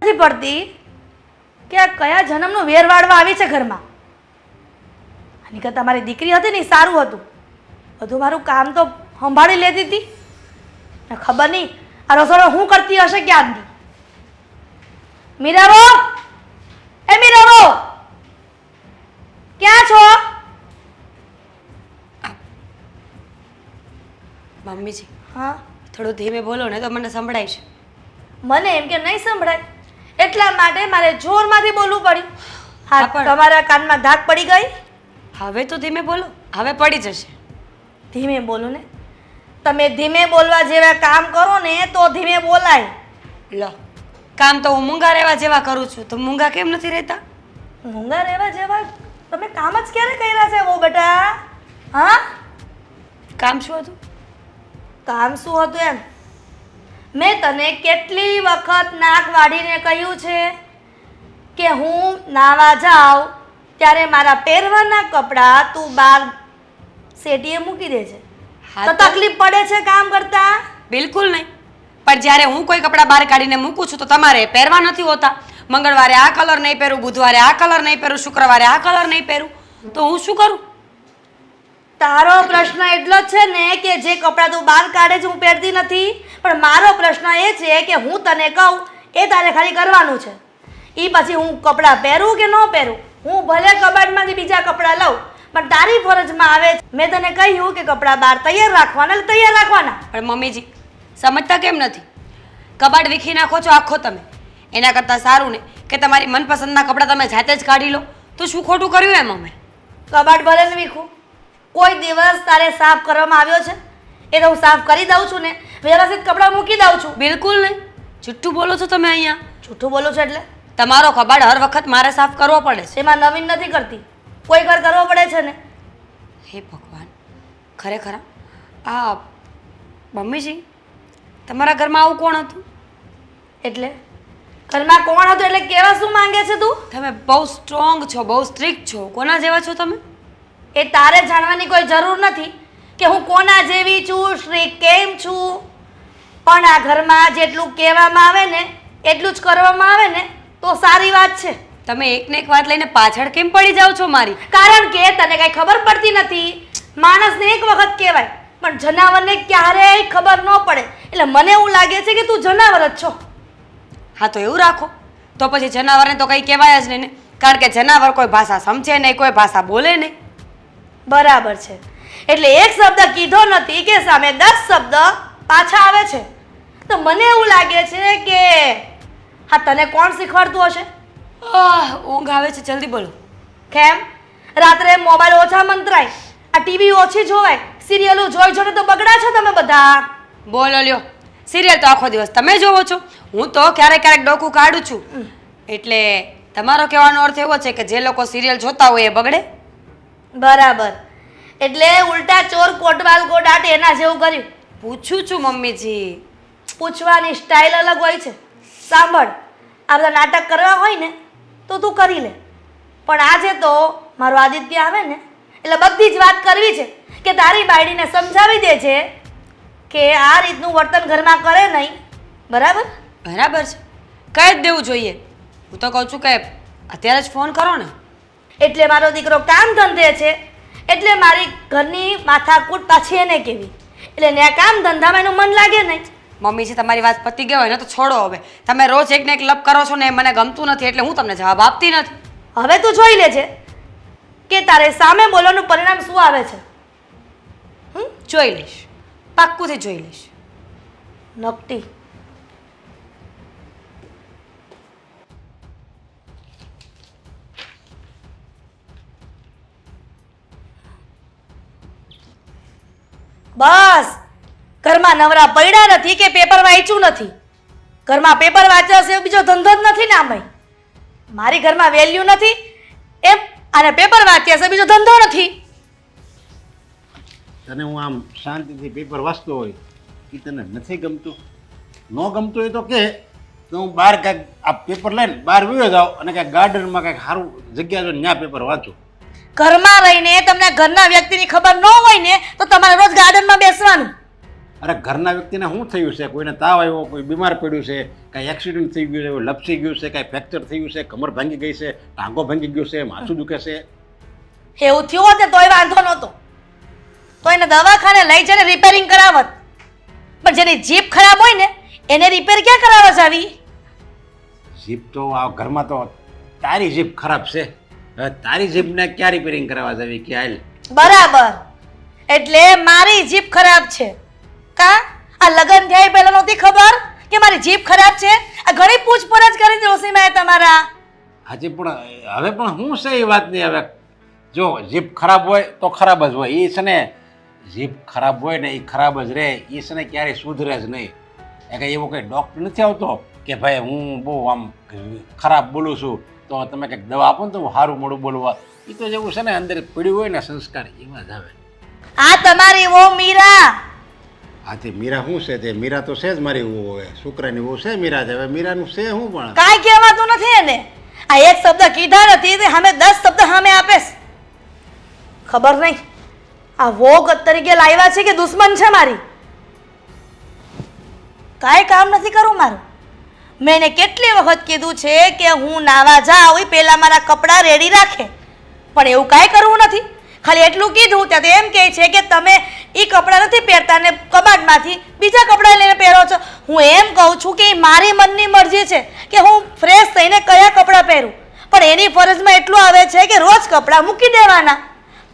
નથી પડતી કે આ કયા જન્મનું વેર વાળવા આવી છે ઘરમાં. આની કરતાં મારી દીકરી હતી ને સારું હતું. બધું મારું કામ તો સંભાળી લેતી હતી. ખબર નહીં આ રસોડો શું કરતી હશે ક્યાંથી. મીરાબો, એ મીરાબો, ક્યાં છો? મમ્મીજી હા, થોડું ધીમે બોલો ને તો મને સંભળાય છે. મને એમ કે નહીં સંભળાય એટલા માટે મારે જોરમાંથી બોલવું પડ્યું. હા, પણ તમારા કાનમાં ધાક પડી ગઈ? હવે તો ધીમે બોલો, હવે પડી જશે. ધીમે બોલો ને. તમે ધીમે બોલવા જેવા કામ કરો ને તો ધીમે બોલાય. લો, કામ તો હું મૂંગા રહેવા જેવા કરું છું, તો મૂંગા કેમ નથી રહેતા? મૂંગા રહેવા જેવા તમે કામ જ ક્યારે કર્યા છે વો બેટા? હા, કામ શું હતું? કામ શું હતું એમ? મેં તને કેટલી વખત નાક વાળીને કહ્યું છે કે હું નાવા જાઉં ત્યારે મારા પહેરવાના કપડાં તું બહાર સેટીએ મૂકી દે છે. હા તો તકલીફ પડે છે કામ કરતા? બિલકુલ નહીં. પણ જ્યારે હું કોઈ કપડાં બહાર કાઢીને મૂકું છું તો તમારે પહેરવા નથી હોતા. મંગળવારે આ કલર નહીં પહેરું, બુધવારે આ કલર નહીં પહેરું, શુક્રવારે આ કલર નહીં પહેરું, તો હું શું કરું? તારો પ્રશ્ન એટલો જ છે ને કે જે કપડાં તું બહાર કાઢે છે હું પહેરતી નથી. પણ મારો પ્રશ્ન એ છે કે હું તને કહું એ તારે ખાલી કરવાનું છે. એ પછી હું કપડાં પહેરું કે ન પહેરું, હું ભલે કબાટમાંથી બીજા કપડાં લઉં, પણ તારી ફરજમાં આવે છે. મેં તને કહ્યું કે કપડાં બહાર તૈયાર રાખવાના એટલે તૈયાર રાખવાના. પણ મમ્મીજી સમજતા કેમ નથી? કબાટ વીખી નાખો છો આખો તમે. એના કરતાં સારું ને કે તમારી મનપસંદના કપડાં તમે જાતે જ કાઢી લો. તો શું ખોટું કર્યું એમ અમે? કબાટ ભલે ને વીખું, કોઈ દિવસ તારે સાફ કરવામાં આવ્યો છે? એ તો હું સાફ કરી દઉં છું ને, વ્યવસ્થિત કપડાં મૂકી દઉં છું. બિલકુલ નહીં. જુઠ્ઠું બોલો છો તમે અહીંયા. જૂઠું બોલું છું એટલે? તમારો કબાટ હર વખત મારે સાફ કરવો પડે છે. એમાં નવીન નથી કરતી, કોઈ ઘર કરવો પડે છે ને. હે ભગવાન, ખરેખર આ મમ્મીજી તમારા ઘરમાં આવું કોણ હતું? એટલે ઘરમાં કોણ હતું એટલે કેવા શું માંગે છે તું? તમે બહુ સ્ટ્રોંગ છો, બહુ સ્ટ્રિક્ટ છો. કોના જેવા છો તમે? એ તારે જાણવાની કોઈ જરૂર નથી કે હું કોના જેવી છું, શ્રી કેમ છું. પણ આ ઘરમાં જેટલું કહેવામાં આવે ને એટલું જ કરવામાં આવે ને તો સારી વાત છે. તમે એકને એક વાત લઈને પાછળ કેમ પડી જાઓ છો મારી? કારણ કે તને કઈ ખબર પડતી નથી. માણસને એક વખત કહેવાય પણ જનાવરને ક્યારેય ખબર ન પડે. એટલે મને એવું લાગે છે કે તું જનાવર જ છો. હા તો એવું રાખો, તો પછી જનાવરને તો કંઈ કહેવાય જ નહીં ને. કારણ કે જનાવર કોઈ ભાષા સમજે નહીં, કોઈ ભાષા બોલે નહીં. બરાબર છે. એટલે એક શબ્દ કીધો નથી કે સામે 10 શબ્દ પાછા આવે છે. તો મને એવું લાગે છે કે હા તને કોણ શીખવાડતું હશે? ઊંઘ આવે છે, જલ્દી બોલો. કેમ રાત્રે મોબાઈલ ઓછા મંતરાય, આ ટીવી ઓછી જોવાય, સિરિયલો જોઈ જોઈને તો બગડા છો તમે બધા. બોલો લ્યો, સિરિયલ તો આખો દિવસ તમે જોવો છો, હું તો ક્યારેક ક્યારેક ડોકું કાઢું છું. એટલે તમારો કહેવાનો અર્થ એવો છે કે જે લોકો સિરિયલ જોતા હોય એ બગડે? બરાબર. એટલે ઉલટા ચોર કોટવાલ ગોડાટ એના જેવું કર્યું. પૂછું છું મમ્મીજી. પૂછવાની સ્ટાઇલ અલગ હોય છે. સાંભળ, આ બધા નાટક કરવા હોય ને તો તું કરી લે, પણ આજે તો મારો આદિત્ય આવે ને એટલે બધી જ વાત કરવી છે કે તારી બાયડીને સમજાવી દે છે કે આ રીતનું વર્તન ઘરમાં કરે નહીં. બરાબર? બરાબર છે, કહી જ દેવું જોઈએ. હું તો કહું છું કે અત્યારે જ ફોન કરો ને. એટલે મારો દીકરો કામ ધંધે છે એટલે મારી ઘરની માથાકૂટ પાછી એને કેવી, એટલે ને આ કામ ધંધામાં એનું મન લાગે નહીં. મમ્મીજી તમારી વાત પતી ગયો હોય ને તો છોડો હવે. તમે રોજ એક ને એક લપ કરો છો ને એ મને ગમતું નથી, એટલે હું તમને જવાબ આપતી નથી. હવે તું જોઈ લેજે કે તારે સામે બોલવાનું પરિણામ શું આવે છે. જોઈ લઈશ, પાક્કુંથી જોઈ લઈશ. નકટી. બસ ઘરમાં નવરા પડ્યા નથી કે પેપર વાંચ્યું નથી. ઘરમાં પેપર વાંચ્યા છે બીજો ધંધો જ નથી ને. આમાં મારી ઘરમાં વેલ્યુ નથી એમ, અને પેપર વાંચ્યા છે બીજો ધંધો નથી. તને હું આમ શાંતિથી પેપર વાંચતો હોય એ તને નથી ગમતું? ન ગમતું હોય તો કે હું બહાર કાંઈક આ પેપર લઈને બહાર વયો જાઉં અને કાંઈક ગાર્ડનમાં કાંઈક સારું જગ્યા જોઈને ત્યાં પેપર વાંચું. ઘરમાં રહીને તમને ઘરના વ્યક્તિની ખબર ન હોય ને તો તમારે રોજ ગાર્ડનમાં બેસવાનું. અરે ઘરના વ્યક્તિને શું થયું છે? કોઈને તાવ આવ્યો, કોઈ બીમાર પડ્યું છે, કાંઈ એક્સિડન્ટ થઈ ગયું છે, લપસી ગયું છે, કાંઈ ફ્રેક્ચર થયું છે, કમર ભાંગી ગઈ છે, ટાંગો ભાંગી ગયો છે, માથું દુખે છે. એવું થયું હોત ને તોય વાંધો નહોતો, તો એને દવાખાને લઈ જઈને રિપેરિંગ કરાવત. પણ જેની જીભ ખરાબ હોય ને એને રિપેર ક્યાં કરાવવા જાવી? જીભ તો આ ઘરમાં તો તારી જીભ ખરાબ છે. હવે તારી જીભને ક્યાં રિપેરિંગ કરાવવા જવી કે હાલ? બરાબર, એટલે મારી જીભ ખરાબ છે કા? આ લગ્ન થયા પહેલા નહોતી ખબર કે મારી જીભ ખરાબ છે? આ ઘણી પૂછપરછ કરી ડોશીમાએ તમારા. આજે પણ હવે પણ શું છે એ વાત નહીં. હવે જો જીભ ખરાબ હોય તો ખરાબ જ હોય. એ છે ને જીભ ખરાબ હોય ને એ ખરાબ જ રહે. એ છે ને ક્યારેય સુધરે જ નહીં. એ કંઈ એવો કંઈ ડૉક્ટર નથી આવતો કે ભાઈ હું બહુ આમ ખરાબ બોલું છું તો તમે કંઈક દવા આપો ને તો હું સારું મોડું બોલવા. એ તો જેવું છે ને અંદર પડ્યું હોય ને સંસ્કાર એમાં જ આવે. આ તમારી વો મીરા. હા તે મીરા શું છે? તે મીરા તો છે જ મારી વહુ. હવે છોકરાની વહુ છે મીરા. હવે મીરાનું છે શું? પણ કાંઈ કહેવાતું નથી એને. આ એક શબ્દ કીધા નથી તે સામે 10 શબ્દ સામે આપેશ. ખબર નહીં આ વોગ તરીકે લાવ્યા છે કે દુશ્મન છે મારી? કાંઈ કામ નથી કરું મારું. મેં એને કેટલી વખત કીધું છે કે હું નાવા જાઉં એ પહેલાં મારા કપડાં રેડી રાખે, પણ એવું કાંઈ કરવું નથી. ખાલી એટલું કીધું ત્યાં તો એમ કહે છે કે તમે એ કપડાં નથી પહેરતા ને કબાટમાંથી બીજા કપડાં લઈને પહેરો છો. હું એમ કહું છું કે એ મારી મનની મરજી છે કે હું ફ્રેશ થઈને કયા કપડાં પહેરું, પણ એની ફરજમાં એટલું આવે છે કે રોજ કપડાં મૂકી દેવાના.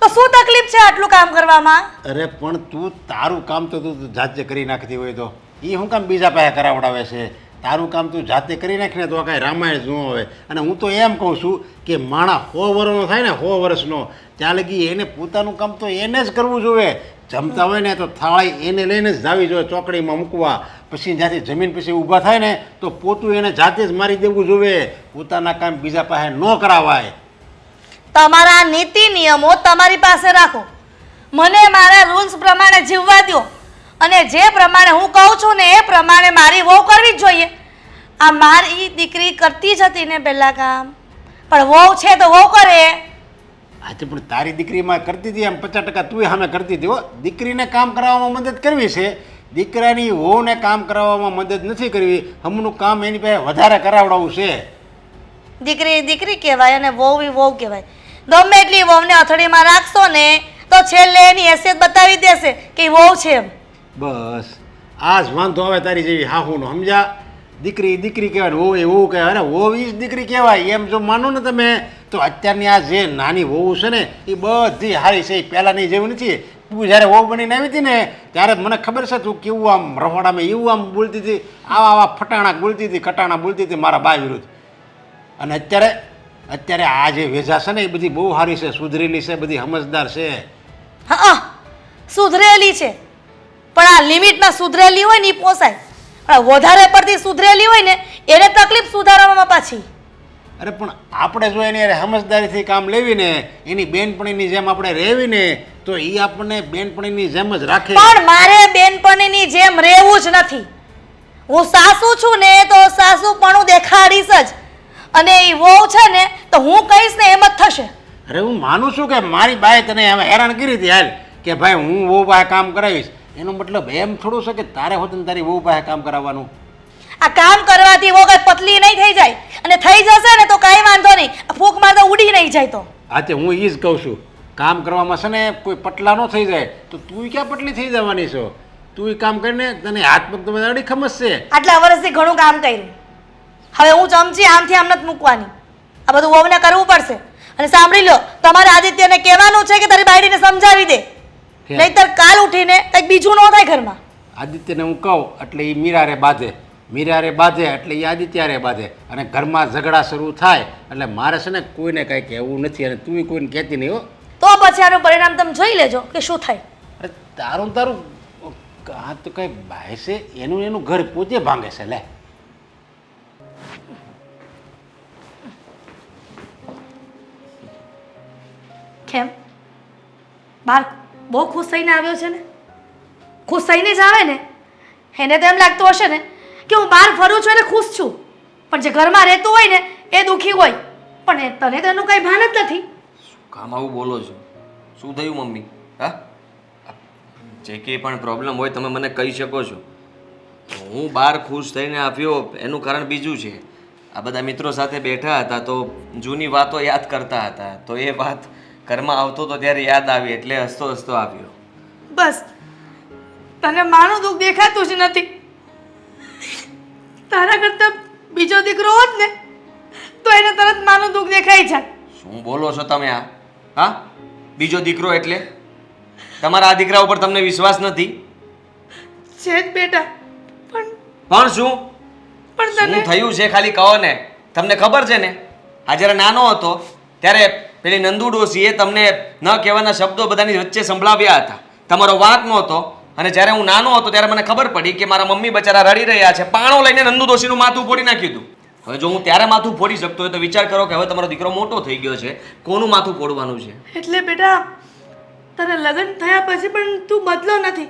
તો શું તકલીફ છે આટલું કામ કરવામાં? અરે પણ તું તારું કામ તો તું જાતે કરી નાખતી હોય તો એ શું કામ બીજા પાસે કરાવડાવે છે? તારું કામ તું જાતે કરી નાખીને તો કાંઈ રામાયણ જ ન હોય. અને હું તો એમ કહું છું કે માણસ 100 વર્ષનો થાય ને 100 વર્ષનો ત્યાં લગી એને પોતાનું કામ તો એને જ કરવું જોઈએ. જમતા હોય ને તો થાળી એને લઈને જ જાવી જોઈએ ચોકડીમાં મૂકવા. પછી જ્યાંથી જમીન પછી ઊભા થાય ને તો પોતું એને જાતે જ મારી દેવું જોઈએ. પોતાના કામ બીજા પાસે ન કરાવાય. તમારા નીતિ નિયમો તમારી પાસે રાખો, મને મારા રૂલ્સ પ્રમાણે જીવવા દો, અને જે પ્રમાણે હું કહું છું ને એ પ્રમાણે મારી વહુ કરવી જ જોઈએ. આ મારી દીકરી કરતી જ હતી ને પહેલાં કામ, પણ વહુ છે તો વહુ કરે. આજે પણ તારી દીકરીમાં કરતી હતી એમ 50% તું સામે કરતી હતી. હો, દીકરીને કામ કરાવવામાં મદદ કરવી છે, દીકરાની વહુને કામ કરાવવામાં મદદ નથી કરવી. હમનું કામ એની પાસે વધારે કરાવડાવવું છે. દીકરી દીકરી કહેવાય અને વહુ વહુ કહેવાય. ગમે એટલી વહુને અથડીમાં રાખશો ને તો છેલ્લે એની હેસિયત બતાવી દેશે કે ઈ વહુ છે એમ. બસ આ જ વાંધો આવે તારી જેવી હાહુનો. સમજ્યા? દીકરી દીકરી કહેવાય, વહુ એ વહુ કહેવાય. અરે વહુ એ જ દીકરી કહેવાય. એમ જો માનો ને તમે તો અત્યારની આ જે નાની વહુ છે ને એ બધી હારી છે. એ પહેલાંની જેવી નથી. તું જ્યારે વહુ બનીને આવી હતી ને ત્યારે મને ખબર છે તું કેવું આમ રહોડામાં એવું આમ બોલતી હતી, આવા ફટાણા બોલતી હતી, કટાણા બોલતી હતી મારા બા વિરુદ્ધ. અને અત્યારે આ જે વેજા છે ને એ બધી બહુ સારી છે, સુધરેલી છે, બધી સમજદાર છે. હા, સુધરેલી છે, પણ આ લિમિટમાં સુધરેલી હોય ને એ પોસાય. પણ વધારે પડતી સુધરેલી હોય ને એને તકલીફ સુધારવામાં પાછી. અરે પણ આપણે જો એની સમજદારીથી કામ લેવી ને એની બેનપણીની જેમ આપણે રહેવી ને તો એ આપણને બેનપણીની જેમ જ રાખે. પણ મારે બેનપણીની જેમ રહેવું જ નથી. હું સાસુ છું ને તો સાસુપણું દેખાડીશ જ, અને એ વહુ છે ને તો હું કહીશ ને એમ જ થશે. અરે હું માનું છું કે મારી બાએ તને હવે હેરાન કરી હતી હાલ કે ભાઈ હું વહુ પાસે કામ કરાવીશ. એનો મતલબ એમ થોડું છે કે તારે હોત ને તારી વહુ પાસે કામ કરાવવાનું. આ કામ કરવાથી વહુ કઈ પતલી નહીં થઈ જાય, અને થઈ જશે ને તો કાંઈ વાંધો નહીં, ફૂંક મારતા ઉડી નહીં જાય. તો હા તે હું એ જ કહું છું, કામ કરવામાં છે ને કોઈ પટલા ન થઈ જાય તો તું ક્યાં પટલી થઈ જવાની છો? તું કામ કરીને તને હાથ પગ તો અડી ખમશે. આટલા વર્ષથી ઘણું કામ કર્યું, હવે હું ચમચી આમથી આમ નથી મૂકવાની. આ બધું વહુને કરવું પડશે. અને સાંભળી લો, તમારે આદિત્યને કહેવાનું છે કે તારી બાયડીને સમજાવી દે, નહીંતર કાલ ઉઠીને કંઈક બીજું ન થાય ઘરમાં. આદિત્યને હું કહું એટલે એ મીરારે બાંધે, મીરારે બાંધે એટલે એ આદિત્યારે બાંધે, અને ઘરમાં ઝઘડા શરૂ થાય એટલે મારે છે ને કોઈને કાંઈ કહેવું નથી, અને તું કોઈને કહેતી નહીં. હો, તો પછી આનું પરિણામ તમે જોઈ લેજો કે શું થાય. અરે તારું આ તો કઈ બાય છે એનું ઘર પોતે ભાંગે છે. લે કેમ બાર બહુ ખુશ થઈને આવ્યો છે ને? ખુશ થઈને જ આવે ને. એને તો એમ લાગતું હશે ને કે હું બહાર ફરું છું એટલે ખુશ છું, પણ જે ઘરમાં રહેતું હોય ને એ દુઃખી હોય. પણ તને તો એનું કંઈ ભાન જ નથી. કામ આવું બોલો છો? શું થયું મમ્મી? હા, જે કંઈ પણ પ્રોબ્લેમ હોય તમે મને કહી શકો છો. હું બહાર ખુશ થઈને આવ્યો એનું કારણ બીજું છે. આ બધા મિત્રો સાથે બેઠા હતા તો જૂની વાતો યાદ કરતા હતા, તો એ વાત ઘરમાં આવતો તો ત્યારે યાદ આવી એટલે હસતો હસતો આવ્યો. બસ તને માનું દુઃખ દેખાતું જ નથી. તારા કરતા બીજો દીકરો હોત ને તો એને તરત માનું દુઃખ દેખાઈ જાય. શું બોલો છો તમે આ? હા, બીજો દીકરો એટલે તમારા આ દીકરા ઉપર તમને વિશ્વાસ નથી? છે જ બેટા, પણ શું પણ શું તને થયું છે ખાલી કહો ને. તમને ખબર છે ને, આ જ્યારે નાનો હતો ત્યારે પેલી નંદુ ડોશીએ તમને ન કહેવાના શબ્દો બધાની વચ્ચે સંભળાવ્યા હતા, તમારો વાંક નહોતો. અને જ્યારે હું નાનો હતો ત્યારે મને ખબર પડી કે મારા મમ્મી બચારા રડી રહ્યા છે, પાણો લઈને નંદુ ડોશીનું માથું ફોડી નાખ્યું હતું. હવે જો હું ત્યારે માથું ફોડી શકતો હોય તો વિચાર કરો કે હવે તમારો દીકરો મોટો થઈ ગયો છે, કોનું માથું ફોડવાનું છે? એટલે બેટા તારા લગ્ન થયા પછી પણ તું બદલો નથી,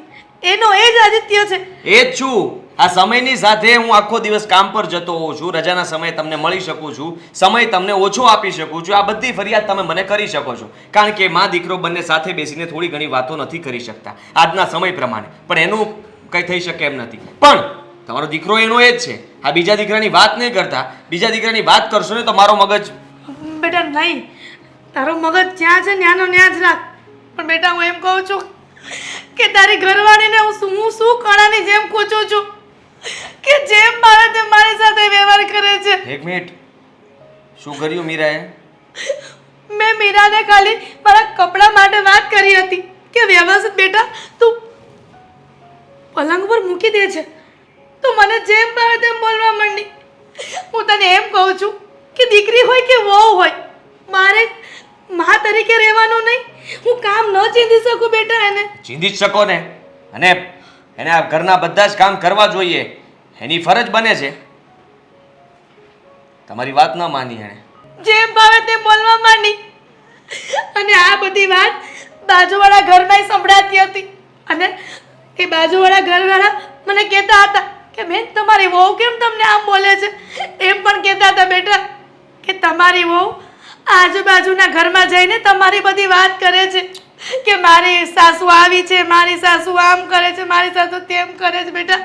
એનો એ જ આદિત્ય છે. એ જ છું. આ સમયની સાથે હું આખો દિવસ કામ પર જતો હોઉં છું, રજાના સમયે તમને મળી શકું છું, સમય તમને ઓછો આપી શકું છું. આ બધી ફરિયાદ તમે મને કરી શકો છો, કારણ કે માં દીકરો બંને સાથે બેસીને થોડી ઘણી વાતો નથી કરી શકતા આજના સમય પ્રમાણે, પણ એનું કંઈ થઈ શકે એમ નથી. પણ તમારો દીકરો એનો એ જ છે. આ બીજા દીકરાની વાત નહીં કરતા. બીજા દીકરાની વાત કરશો ને તો મારો મગજ બેટા નહીં, તારો મગજ જ્યાં છે ન્યાનો ન્યા જ રાખ. પણ બેટા હું એમ કહું છું કે તારી ઘરવાળીને હું શું કણાની જેમ કોચું છું કે જેમ મારે તેમ મારી સાથે વ્યવહાર કરે છે. એક મિનિટ, શું કર્યું મીરાએ? મેં મીરાને ખાલી મારા કપડાં માટે વાત કરી હતી કે વ્યવસ્થિત બેટા તું પલંગ પર મૂકી દે છે, તો મને જેમ ભાવે તેમ બોલવા માંડી. હું તને એમ કહું છું કે દીકરી હોય કે વહુ હોય, મારે મા તરીકે રહેવાનું નહીં. હું કામ ન ચીંધી શકું બેટા એને. ચીંધી જ શકો ને, અને એને આ ઘરના બધા જ કામ કરવા જોઈએ, એની ફરજ બને છે. તમારી વાત ન માની એણે, જેમ ભાવે તેમ બોલવા માંડી. અને આ બધી વાત બાજુવાળા ઘરમાં સંભળાતી હતી. અને એ બાજુવાળા ઘરવાળા મને કહેતા હતા કે બેન તમારી વહુ કેમ તમને આમ બોલે છે. એમ પણ કહેતા હતા બેટા કે તમારી વહુ આજુબાજુના ઘરમાં જઈને તમારી બધી વાત કરે છે કે મારી સાસુ આવી છે, મારી સાસુ આમ કરે છે, મારી સાસુ તેમ કરે છે. બેટા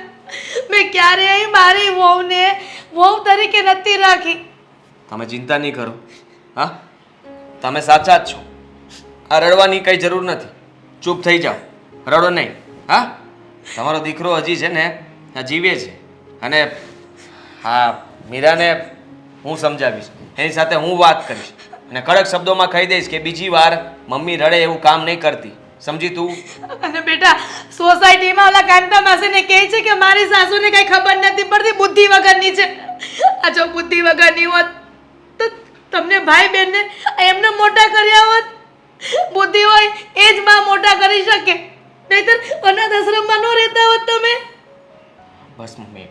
મેં ક્યારેય મારી વહુને વહુ તરીકે નથી રાખી. તમે ચિંતા નહીં કરો. હા, તમે સાચા જ છો. આ રડવાની કંઈ જરૂર નથી. ચૂપ થઈ જાઓ, રડો નહીં. હા, તમારો દીકરો હજી છે ને આ જીવે છે. અને હા, મીરાને હું સમજાવીશ, એની સાથે હું વાત કરીશ અને કડક શબ્દોમાં કહી દઈશ કે બીજી વાર મમ્મી રડે એવું કામ નહીં કરતી. સમજી તું? અને બેટા સોસાયટીમાં ઓલા કાંતા માસીને કહે છે કે મારી સાસુને કઈ ખબર નથી પડતી, બુદ્ધિ વગરની છે. આ જો બુદ્ધિ વગરની હોત તો તમને ભાઈ બહેનને એમને મોટા કર્યા હોત. બુદ્ધિ હોય એ જ માં મોટા કરી શકે, નહીતર અનાથ આશ્રમમાં ન રહેતા હોત તમે. બસ મમ્મી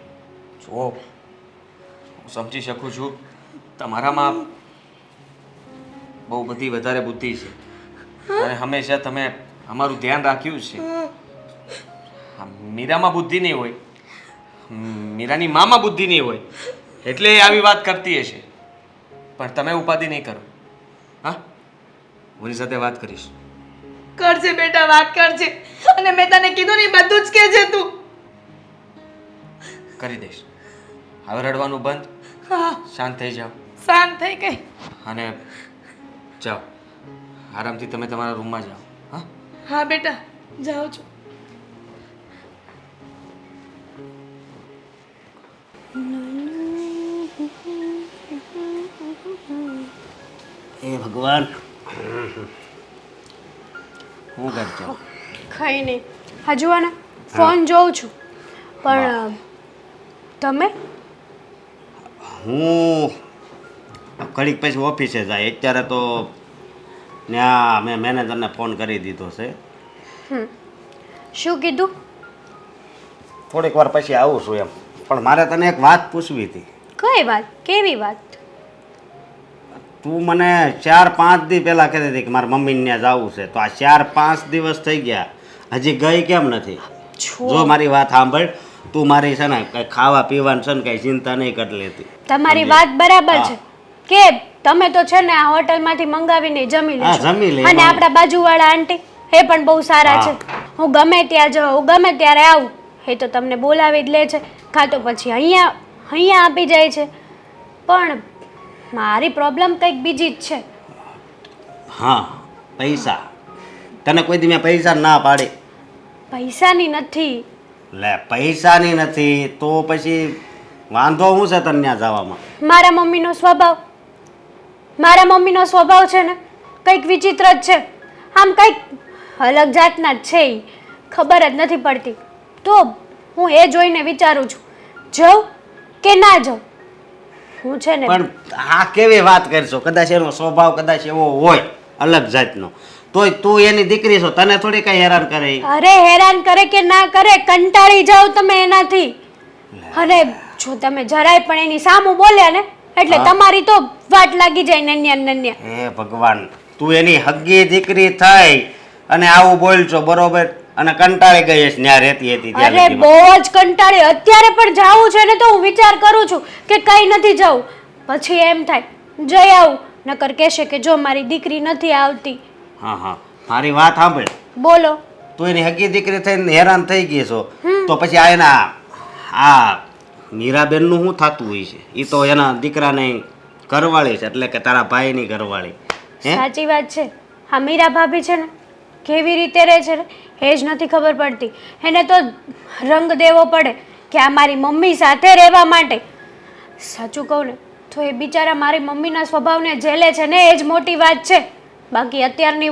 જો, હું સમજી શકું છું તમારામાં બહુ બધી વધારે બુદ્ધિ છે અને હંમેશા તમે અમારું ધ્યાન રાખ્યું છે. મીરામાં બુદ્ધિ નહીં હોય, મીરાની મામાં બુદ્ધિ નહીં હોય એટલે એ આવી વાત કરતી હશે. પણ તમે ઉપાધિ નહીં કરો. હા, હું એની સાથે વાત કરીશ. કરજે બેટા, વાત કરજે. અને મેં તને કીધું ને બધું જ કહેજે તું. કરી દઈશ. હવે રડવાનું બંધ, હા, શાંત થઈ જાઓ શાંત થઈ ગઈ. અને જાઓ આરામથી તમે તમારા રૂમમાં જાઓ. હા હા બેટા, જાઉં છું. એ ભગવાન, હું કરજો? કંઈ નહીં, હા જુઓ ને ફોન જોઉં છું. પણ તમે? હું ઘડીક પછી ઓફિસે જાય. અત્યારે તો ત્યાં મેં મેનેજરને ફોન કરી દીધો છે. શું કીધું? થોડીક વાર પછી આવું છું એમ. પણ મારે તને એક વાત પૂછવી હતી. કઈ વાત? કેવી વાત? તું મને 4-5 દી પહેલાં કહેતી હતી કે મારા મમ્મીને ત્યાં જવું છે, તો આ 4-5 દિવસ થઈ ગયા, હજી ગઈ કેમ નથી? જો મારી વાત સાંભળ, તું મારી છે ને કંઈ ખાવા પીવાનું છે ને કંઈ ચિંતા નહીં કરી લેતી. તમારી વાત બરાબર છે કે તમે તો છે ને આ હોટલમાંથી મંગાવીને જમી લેજો. જમી લે. અને આપણા બાજુવાળા આંટી એ પણ બહુ સારા છે. હું ગમે ત્યાં જાઉં હું ગમે ત્યારે આવું એ તો તમને બોલાવી જ લે છે કાં તો પછી અહીંયા આપી જાય છે. પણ મારી પ્રોબ્લેમ કંઈક બીજી જ છે. હા, પૈસા. તને કોઈ દી મેં પૈસા ના પાડી? પૈસાની નથી. લે, પૈસાની નથી તો પછી વાંધો શું છે તને ત્યાં જવામાં? મારા મમ્મીનો સ્વભાવ છે ને કંઈક વિચિત્ર જ છે. આમ કંઈક અલગ જાતના જ છે. ઈ ખબર જ નથી પડતી. તો હું એ જોઈને વિચારું છું જાઉં કે ના જાઉં. હું છે ને પણ આ કેવી વાત કરશો? કદાચ એનો સ્વભાવ કદાચ એવો હોય અલગ જાતનો, તોય તું એની દીકરી છો, તને થોડી કઈ હેરાન કરે ઈ? અરે હેરાન કરે કે ના કરે કંટાળી જાઓ તમે એનાથી. અને જો તમે જરાય પણ એની સામું બોલ્યા ને એટલે તમારી તો વાટ લાગી જાય નન્યા. હે ભગવાન, તું એની હગી દીકરી થઈ અને આવું બોલશો, બરોબર? અને કંટાળી ગઈ હશે ન્યા રહેતી હતી ત્યાં અરે સુધીમાં. બહુ જ કંટાળી. અત્યારે પણ જાવું છે ને તો હું વિચાર કરું છું કે કઈ નથી જવું. પછી એમ થાય જઈ આવું, નકર કહેશે કે જો મારી દીકરી નથી આવતી. હા, મારી વાત સાંભળ. બોલો. તું એની હગી દીકરી થઈને હેરાન થઈ ગઈ છો તો પછી આ એના આ મીરાબેનનું શું થતું હોય છે? એ તો એના દીકરાને ઘરવાળી છે, એટલે કે તારા ભાઈની ઘરવાળી. સાચી વાત છે. હા, મીરા ભાભી છે ને કેવી રીતે રહે છે ને એ જ નથી ખબર પડતી. એને તો રંગ દેવો પડે કે આ મારી મમ્મી સાથે રહેવા માટે. સાચું કહું ને તો એ બિચારા મારી મમ્મીના સ્વભાવને ઝેલે છે ને એ જ મોટી વાત છે. બાકી અત્યારની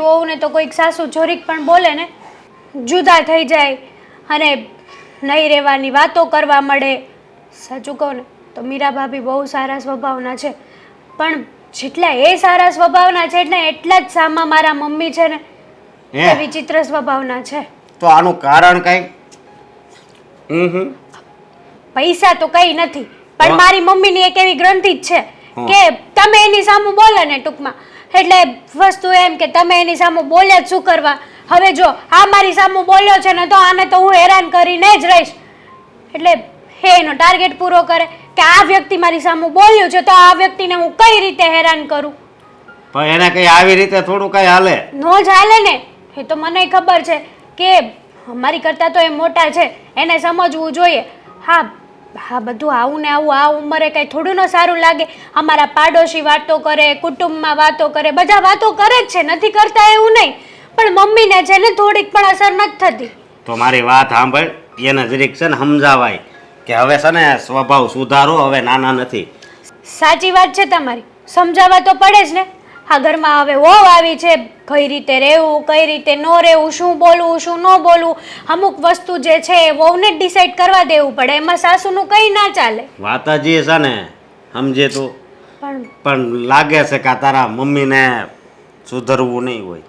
વહુને તો કોઈક સાસુ જોરીક પણ બોલે ને જુદા થઈ જાય અને નહીં રહેવાની વાતો કરવા મળે. સાચું કહું ને તો મીરા ભાભી બહુ સારા સ્વભાવના છે. પણ જેટલા એ સારા સ્વભાવના છે ને એટલા જ સામા મારા મમ્મી છે ને એ વિચિત્ર સ્વભાવના છે. તો આનું કારણ કઈ? પૈસા તો કઈ નથી, પણ મારી મમ્મીની એક એવી ગ્રંથિ જ છે કે તમે એની સામું બોલે ને ટૂંકમાં એટલે વસ્તુ એમ કે તમે એની સામું બોલ્યા જ શું કરવા. હવે જો આ મારી સામું બોલ્યો છે ને તો આને તો હું હેરાન કરીને જ રહીશ. એટલે એનો ટાર્ગેટ પૂરો કરે કે આ વ્યક્તિ મારી સામું બોલ્યું છે તો આ વ્યક્તિને હું કઈ રીતે હેરાન કરું. પણ એને કઈ આવી રીતે થોડું કઈ હાલે? નો જ હાલે ને. એ તો મને ખબર છે કે મારી કરતાં તો એ મોટા છે, એને સમજવું જોઈએ. હા બધું આવું ને આવું આ ઉંમરે કંઈ થોડું ન સારું લાગે. અમારા પાડોશી વાતો કરે, કુટુંબમાં વાતો કરે, બધા વાતો કરે જ છે, નથી કરતા એવું નહીં. પણ મમ્મીને છે ને થોડીક પણ અસર નથી થતી. તો મારી વાત સાંભળ, એને જરીક છે ને સમજાવાય કે હવે છે ને સ્વભાવ સુધારો, હવે નાના નથી. સાચી વાત છે તમારી, સમજાવવા તો પડે જ ને. આ ઘરમાં હવે વહુ આવી છે, કઈ રીતે રહેવું કઈ રીતે ન રહેવું, શું બોલવું શું ન બોલવું, અમુક વસ્તુ જે છે એ વહુને જ ડિસાઈડ કરવા દેવું પડે. એમાં સાસુનું કંઈ ના ચાલે. વાત જ એ છે ને, સમજે તું? પણ લાગે છે કે તારા મમ્મીને સુધરવું નહીં હોય.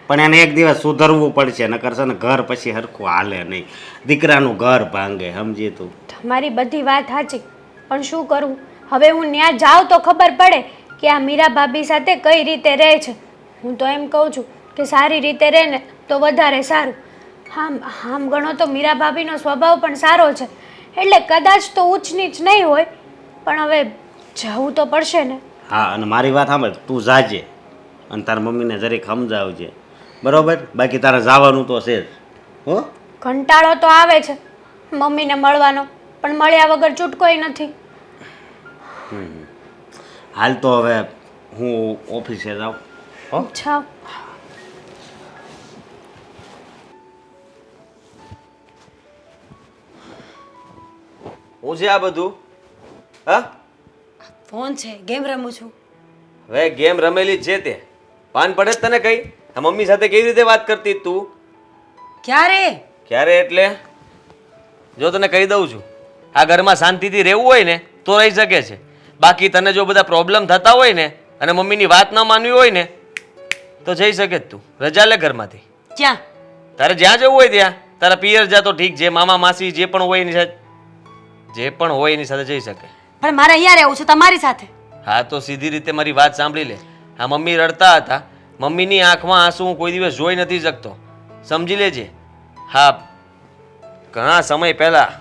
પણ એને એક દિવસ સુધરવું પડશે, નકર છે ને ઘર પછી હરખું હાલે નહીં, દીકરાનું ઘર ભાંગે. સમજી તું? તમારી બધી વાત સાચી, પણ શું કરવું હવે? હું ત્યાં જાઉં તો ખબર પડે કે આ મીરા ભાભી સાથે કઈ રીતે રહે છે. હું તો એમ કહું છું કે સારી રીતે રહે ને તો વધારે સારું. આમ ગણો તો મીરા ભાભીનો સ્વભાવ પણ સારો છે, એટલે કદાચ તો ઊંચ નીચ નહીં હોય, પણ હવે જવું તો પડશે ને. હા, અને મારી વાત સાંભળ, તું જાજે અને તારા મમ્મીને જરીક સમજાવજે, બરોબર? બાકી તારે જવાનું તો છે જ. હો, કંટાળો તો આવે છે મમ્મીને મળવાનો, પણ મળ્યા વગર છૂટકોય નથી. હાલ તો હવે હું ઓફિસે જાઉં. હો, અચ્છા. હું છે આ બધું? હા, ફોન છે, ગેમ રમું છું. હવે ગેમ રમેલી જ છે તે પાન પડે જ તને કઈ? આ મમ્મી સાથે કેવી રીતે વાત કરતી તું? ક્યારે એટલે જો તને કહી દઉં છું, આ ઘરમાં શાંતિથી રહેવું હોય ને તો રહી શકે છે. બાકી તને જો બધા પ્રોબ્લેમ થતા હોય ને અને મમ્મીની વાત ન માનવી હોય ને તો જઈ શકે જ તું. રજા લે ઘરમાંથી. ક્યાં? તારે જ્યાં જવું હોય ત્યાં. તારા પિયર જા તો ઠીક છે, મામા માસી જે પણ હોય એની સાથે જઈ શકે. પણ મારે અહીંયા રહેવું છે તમારી સાથે. હા, તો સીધી રીતે મારી વાત સાંભળી લે. આ મમ્મી રડતા હતા, મમ્મીની આંખમાં આંસુ હું કોઈ દિવસ જોઈ નથી શકતો, સમજી લેજે. હા, ઘણા સમય પહેલાં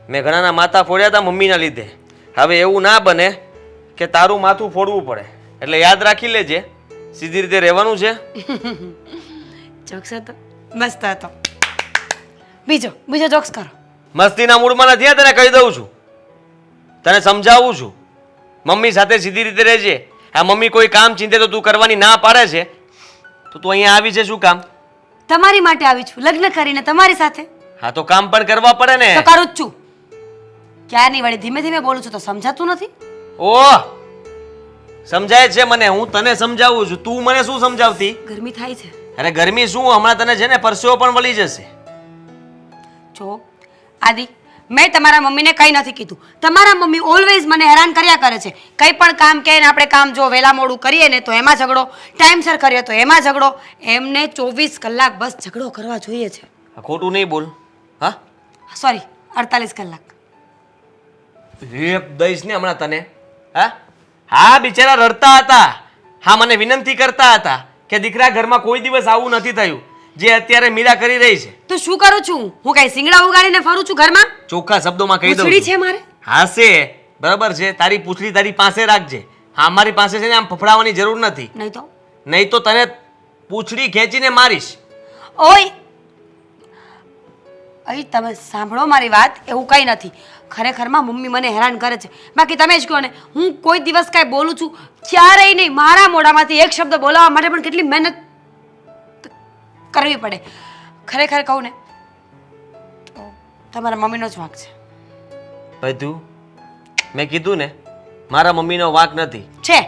મેં ઘણાના માથા ફોડ્યા હતા મમ્મીના લીધે. હવે એવું ના બને કે તારું માથું ફોડવું પડે, એટલે યાદ રાખી લેજે, સીધી રીતે રહેવાનું છે. ચોકસ હતો. મસ્ત હતો. બીજો જોક્સ કરો. મસ્તીના મૂડમાં નથી, તને કહી દઉં છું, તને સમજાવું છું. મમ્મી સાથે સીધી રીતે રહેજે. આ મમ્મી કોઈ કામ ચિંતે તો તું કરવાની ના પાડે છે, તો તું અહીંયા આવી છે શું કામ? તમારી માટે આવી છું, લગ્ન કરીને તમારી સાથે. હા તો કામ પણ કરવા પડે ને. તો કરું જ છું. ક્યારની વળી ધીમે ધીમે બોલું છું તો સમજાતું નથી? ઓહ, સમજાય છે મને, હું તને સમજાવું છું, તું મને શું સમજાવતી? ગરમી થાય છે. અરે ગરમી શું, હમણાં તને છે ને પરસેવો પણ વળી જશે. જો આદિ, મેં તમારા મમ્મીને કંઈ નથી કીધું. તમારા મમ્મી ઓલવેઝ મને હેરાન કર્યા કરે છે. કંઈ પણ કામ કહે ને આપણે કામ જો વહેલા મોડું કરીએ ને તો એમાં ઝઘડો, ટાઈમસર કરીએ તો એમાં ઝઘડો. એમને 24 કલાક બસ ઝઘડો કરવા જોઈએ છે. ખોટું નહીં બોલ. હા સોરી, 48 કલાક. રેપ દઈશ ને હમણાં તને. હા બિચારા રડતા હતા. હા મને વિનંતી કરતા હતા કે દીકરા ઘરમાં કોઈ દિવસ આવું નથી થયું જે અત્યારે મીરા કરી રહી છે. તો શું કરું છું હું? કઈ સિંગડા ઉગાડીને ફરું છું ઘરમાં? ચોખ્ખા શબ્દોમાં કહી દઉં પૂંછડી છું. છે મારે? હા છે, બરાબર છે. તારી પૂંછડી તારી પાસે રાખજે. હા મારી પાસે છે ને આમ ફફડાવાની જરૂર નથી. નહીં તો તને પૂંછડી ખેંચીને મારીશ. ઓય અહીં તમે સાંભળો મારી વાત. એવું કંઈ નથી. ખરેખરમાં મમ્મી મને હેરાન કરે છે. બાકી તમે જ કહો ને, હું કોઈ દિવસ કાંઈ બોલું છું ક્યારેય નહીં. મારા મોઢામાંથી એક શબ્દ બોલાવવા માટે પણ કેટલી મહેનત કરવી પડે. ખરેખર કહું ને તો તમારા મમ્મીનો જ વાંક છે. બધું મેં કીધું ને, મારા મમ્મીનો વાંક નથી. છે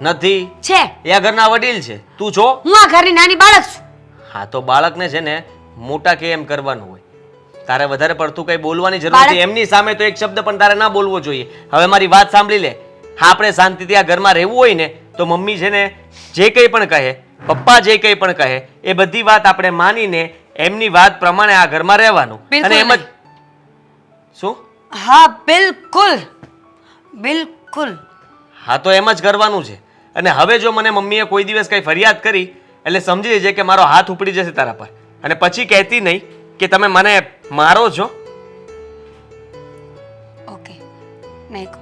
નથી છે. એ આ ઘરના વડીલ છે, તું છો. હું આ ઘરની નાની બાળક છું. હા તો બાળકને છે ને મોટા કે એમ કરવાનું હોય. તારે વધારે પડતું કઈ બોલવાની જરૂર નથી. એમની સામે તો એક શબ્દ પણ તારે ના બોલવો જોઈએ. હવે મારી વાત સાંભળી લે. હા આપણે શાંતિથી આ ઘરમાં રહેવું હોય ને તો મમ્મી છે ને જે કંઈ પણ કહે, પપ્પા જે કંઈ પણ કહે એ બધી વાત આપણે માનીને એમની વાત પ્રમાણે આ ઘરમાં રહેવાનું. અને એમ જ શું? હા બિલકુલ બિલકુલ. હા તો એમ જ કરવાનું છે. અને હવે જો મને મમ્મીએ કોઈ દિવસ કઈ ફરિયાદ કરી એટલે સમજી લેજે કે મારો હાથ ઉપડી જશે તારા પર. અને પછી કહેતી નહીં કે તમે મને મારો છો. ઓકે, નહીં કહો.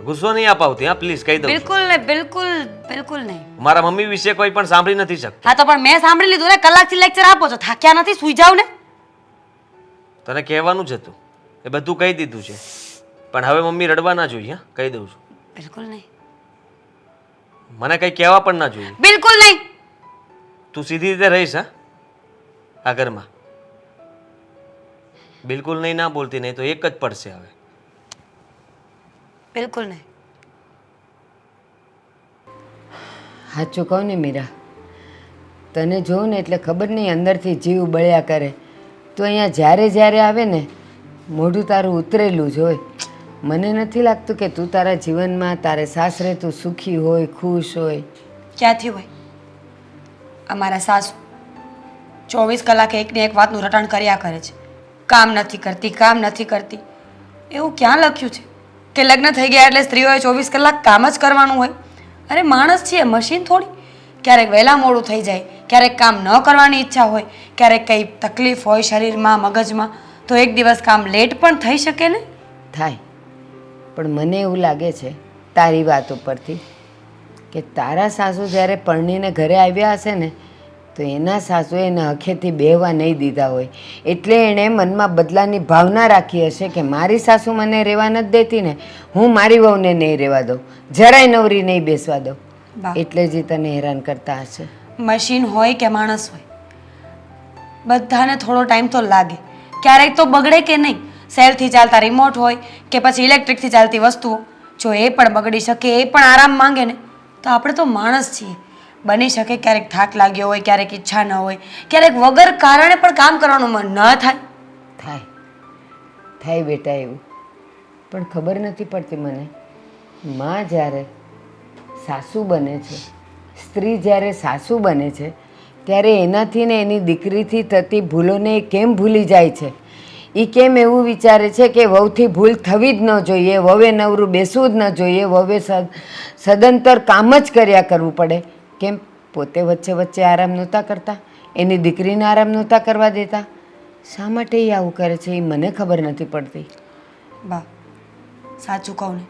ગુસ્સો નહીં અપાવતી હા પ્લીઝ, કહી દઉં છું. બિલકુલ નહીં, બિલકુલ બિલકુલ નહીં. મારા મમ્મી વિશે કોઈ પણ સાંભળી નથી શકતું. હા તો પણ મેં સાંભળી લીધું ને. કલાકથી લેક્ચર આપો છો, થાક્યા નથી? સૂઈ જાવ ને. તને કહેવાનું જ હતું, એ બધું કહી દીધું છે. પણ હવે મમ્મી રડવા ના જોઈએ. હા કહી દઉં છું. બિલકુલ નહીં. મને કંઈ કહેવા પણ ના જોઈએ. બિલકુલ નહીં. તું સીધી રીતે રહીશ હા આ ઘરમાં. બિલકુલ નહીં ના બોલતી, નહીં તો એક જ પડશે હવે. બિલકુલ નહીં. સાચું કહું ને મીરા, તને જોઉં ને એટલે ખબર નહીં અંદરથી જીવ બળ્યા કરે. તું અહીંયા જ્યારે આવે ને મોઢું તારું ઉતરેલું જ હોય. મને નથી લાગતું કે તું તારા જીવનમાં તારે સાસરે તું સુખી હોય, ખુશ હોય. ક્યાંથી હોય? અમારા સાસુ 24 કલાકે એકને એક વાતનું રટાણ કર્યા કરે છે. કામ નથી કરતી, કામ નથી કરતી. એવું ક્યાં લખ્યું છે કે લગ્ન થઈ ગયા એટલે સ્ત્રીઓએ 24 કલાક કામ જ કરવાનું હોય? અરે માણસ છીએ, મશીન થોડી. ક્યારેક વહેલા મોડું થઈ જાય, ક્યારેક કામ ન કરવાની ઈચ્છા હોય, ક્યારેક કંઈ તકલીફ હોય શરીરમાં, મગજમાં, તો એક દિવસ કામ લેટ પણ થઈ શકે ને. થાય, પણ મને એવું લાગે છે તારી વાત ઉપરથી કે તારા સાસુ જ્યારે પરણીને ઘરે આવ્યા હશે ને તો એના સાસુએ એને હખેથી બેહવા નહીં દીધા હોય. એટલે એણે મનમાં બદલાની ભાવના રાખી હશે કે મારી સાસુ મને રહેવા નથી દેતી ને, હું મારી વહુને નહીં રહેવા દઉં, જરાય નવરી નહીં બેસવા દઉં. એટલે જ તને હેરાન કરતા હશે. મશીન હોય કે માણસ હોય, બધાને થોડો ટાઈમ તો લાગે. ક્યારેક તો બગડે કે નહીં. સેલથી ચાલતા રિમોટ હોય કે પછી ઇલેક્ટ્રિકથી ચાલતી વસ્તુઓ, જો એ પણ બગડી શકે, એ પણ આરામ માંગે ને, તો આપણે તો માણસ છીએ. બની શકે ક્યારેક થાક લાગ્યો હોય, ક્યારેક ઈચ્છા ન હોય, ક્યારેક વગર કારણે પણ કામ કરવાનું મન ન થાય. થાય બેટા એવું. પણ ખબર નથી પડતી મને, માં જ્યારે સાસુ બને છે, સ્ત્રી જ્યારે સાસુ બને છે ત્યારે એનાથી ને એની દીકરીથી થતી ભૂલોને એ કેમ ભૂલી જાય છે? એ કેમ એવું વિચારે છે કે વહુથી ભૂલ થવી જ ન જોઈએ, વહુએ નવરું બેસવું જ ન જોઈએ, વહુએ સદંતર કામ જ કર્યા કરવું પડે? કેમ પોતે વચ્ચે વચ્ચે આરામ નહોતા કરતા? એની દીકરીને આરામ નહોતા કરવા દેતા? શા માટે એ આવું કરે છે એ મને ખબર નથી પડતી. બા સાચું કહું ને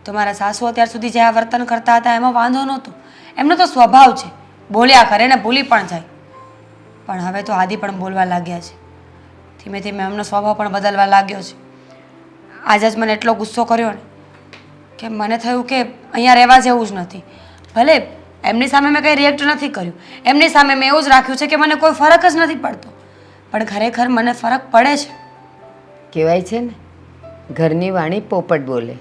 તો મારા સાસુ અત્યાર સુધી જે આ વર્તન કરતા હતા એમાં વાંધો નહોતો. એમનો તો સ્વભાવ છે, બોલ્યા કરે ને ભૂલી પણ જાય. પણ હવે તો આદિ પણ બોલવા લાગ્યા છે. ધીમે ધીમે એમનો સ્વભાવ પણ બદલવા લાગ્યો છે. આજે જ મને એટલો ગુસ્સો કર્યો ને કે મને થયું કે અહીંયા રહેવા જેવું જ નથી. ભલે એમની સામે મેં કંઈ રિએક્ટ નથી કર્યું, એમની સામે મેં એવું જ રાખ્યું છે કે મને કોઈ ફરક જ નથી પડતો, પણ ખરેખર મને ફરક પડે છે. કહેવાય છે ને, ઘરની વાણી પોપટ બોલે.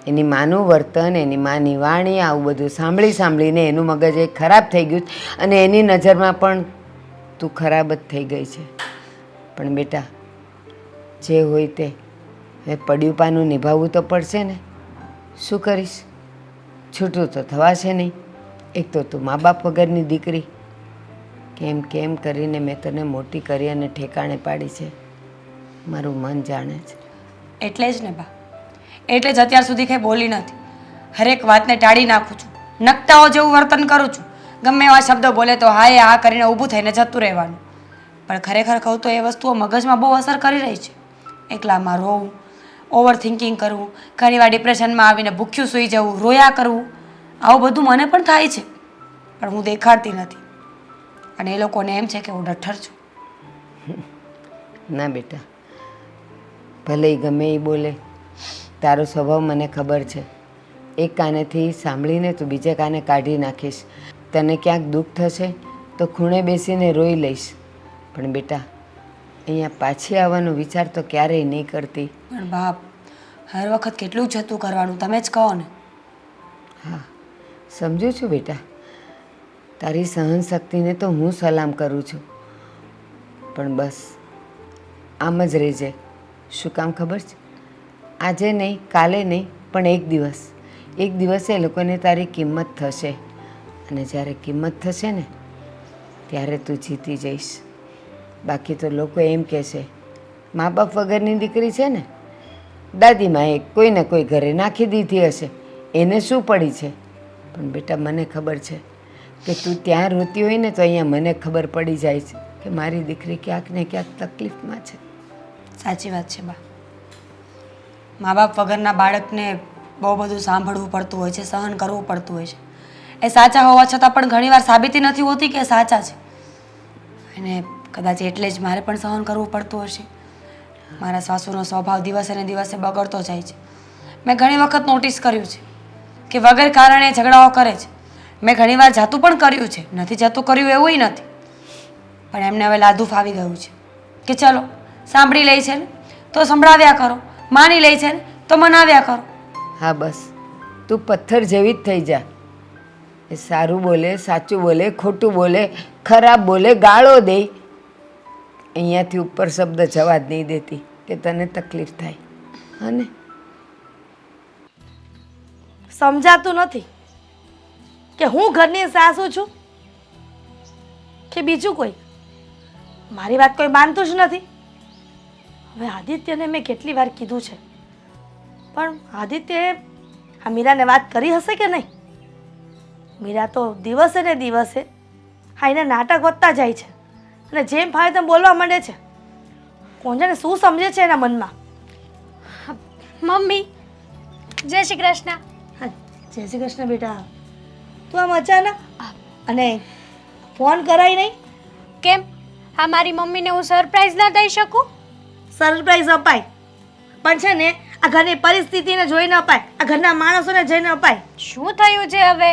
એની માનું વર્તન, એની માની વાણી, આવું બધું સાંભળી સાંભળીને એનું મગજ એક ખરાબ થઈ ગયું અને એની નજરમાં પણ તું ખરાબ જ થઈ ગઈ છે. પણ બેટા, જે હોય તે હવે પડ્યું પાનું નિભાવવું તો પડશે ને. શું કરીશ? છૂટું તો થવાશે નહીં. એક તો તું મા બાપ વગરની દીકરી. કેમ કેમ કરીને મેં તને મોટી કરી અને ઠેકાણે પાડી છે, મારું મન જાણે છે. એટલે જ ને બા, એટલે જ અત્યાર સુધી કંઈ બોલી નથી. હરેક વાતને ટાળી નાખું છું, નકટાઓ જેવું વર્તન કરું છું. ગમે એવા શબ્દો બોલે તો હા એ હા કરીને ઊભું થઈને જતું રહેવાનું. પણ ખરેખર કહું તો એ વસ્તુઓ મગજમાં બહુ અસર કરી રહી છે. એકલામાં રોવું, ઓવર થિંકિંગ કરવું, ઘણીવાર ડિપ્રેશનમાં આવીને ભૂખ્યું સૂઈ જવું, રોયા કરવું, આવું બધું મને પણ થાય છે. પણ હું દેખાડતી નથી અને એ લોકોને એમ છે કે હું ડઠ્ઠર છું. ના બેટા, ભલે ઈ ગમે એ બોલે, તારો સ્વભાવ મને ખબર છે. એક કાનેથી સાંભળીને તું બીજે કાને કાઢી નાખીશ. તને ક્યાંક દુઃખ થશે તો ખૂણે બેસીને રોઈ લઈશ. પણ બેટા, અહીંયા પાછી આવવાનો વિચાર તો ક્યારેય નહીં કરતી. પણ બાપ, હર વખત કેટલું જતું કરવાનું, તમે જ કહો ને. હા, સમજુ છું બેટા. તારી સહનશક્તિને તો હું સલામ કરું છું. પણ બસ આમ જ રહેજે. શું કામ ખબર છે? આજે નહીં, કાલે નહીં, પણ એક દિવસે એ લોકોને તારી કિંમત થશે. અને જ્યારે કિંમત થશે ને ત્યારે તું જીતી જઈશ. બાકી તો લોકો એમ કહેશે, મા બાપ વગરની દીકરી છે ને, દાદીમાએ કોઈ ને કોઈ ઘરે નાખી દીધી હશે, એને શું પડી છે. પણ બેટા, મને ખબર છે કે તું ત્યાં રોતી હોય ને તો અહીંયા મને ખબર પડી જાય છે કે મારી દીકરી ક્યાંક ને ક્યાંક તકલીફમાં છે. સાચી વાત છે બા. મા બાપ વગરના બાળકને બહુ બધું સાંભળવું પડતું હોય છે, સહન કરવું પડતું હોય છે. એ સાચા હોવા છતાં પણ ઘણીવાર સાબિતી નથી હોતી કે સાચા છે. અને કદાચ એટલે જ મારે પણ સહન કરવું પડતું હશે. મારા સાસુનો સ્વભાવ દિવસે ને દિવસે બગડતો જાય છે. મેં ઘણી વખત નોટિસ કર્યું છે કે વગર કારણે ઝઘડાઓ કરે છે. મેં ઘણીવાર જાતું પણ કર્યું છે, નથી જતું કર્યું એવું નથી. પણ એમને હવે લાદું ફાવી ગયું છે કે ચલો સાંભળી લે છે ને તો સંભળાવ્યા કરો, માની લે છે ને તો મનાવ્યા કરો. હા બસ, તું પથ્થર જેવી જ થઈ જા. એ સારું બોલે, સાચું બોલે, ખોટું બોલે, ખરાબ બોલે, ગાળો દે, અહીંયાથી ઉપર શબ્દ જવા જ નહીં દેતી કે તને તકલીફ થાય. હા ને? સમજાતું નથી કે હું ઘરની સાસુ છું કે બીજું કોઈ. મારી વાત કોઈ માનતું જ નથી. હવે આદિત્યને મેં કેટલી વાર કીધું છે, પણ આદિત્યએ આ મીરાને વાત કરી હશે કે નહીં. મીરા તો દિવસે ને દિવસે હા એને નાટક વધતા જાય છે અને જેમ ફાવે તેમ બોલવા માંડે છે. કોણ જાણે શું સમજે છે એના મનમાં. મમ્મી, જય શ્રી કૃષ્ણ. હા, જય શ્રી કૃષ્ણ બેટા. તું આમ અચાનક અને ફોન કરાય નહીં કેમ? હા, મારી મમ્મીને હું સરપ્રાઈઝ ના દઈ શકું? સરપ્રાઈઝ અપાય, પણ છે ને આ ઘરની પરિસ્થિતિને જોઈને અપાય, આ ઘરના માણસોને જોઈને અપાય. શું થયું છે હવે?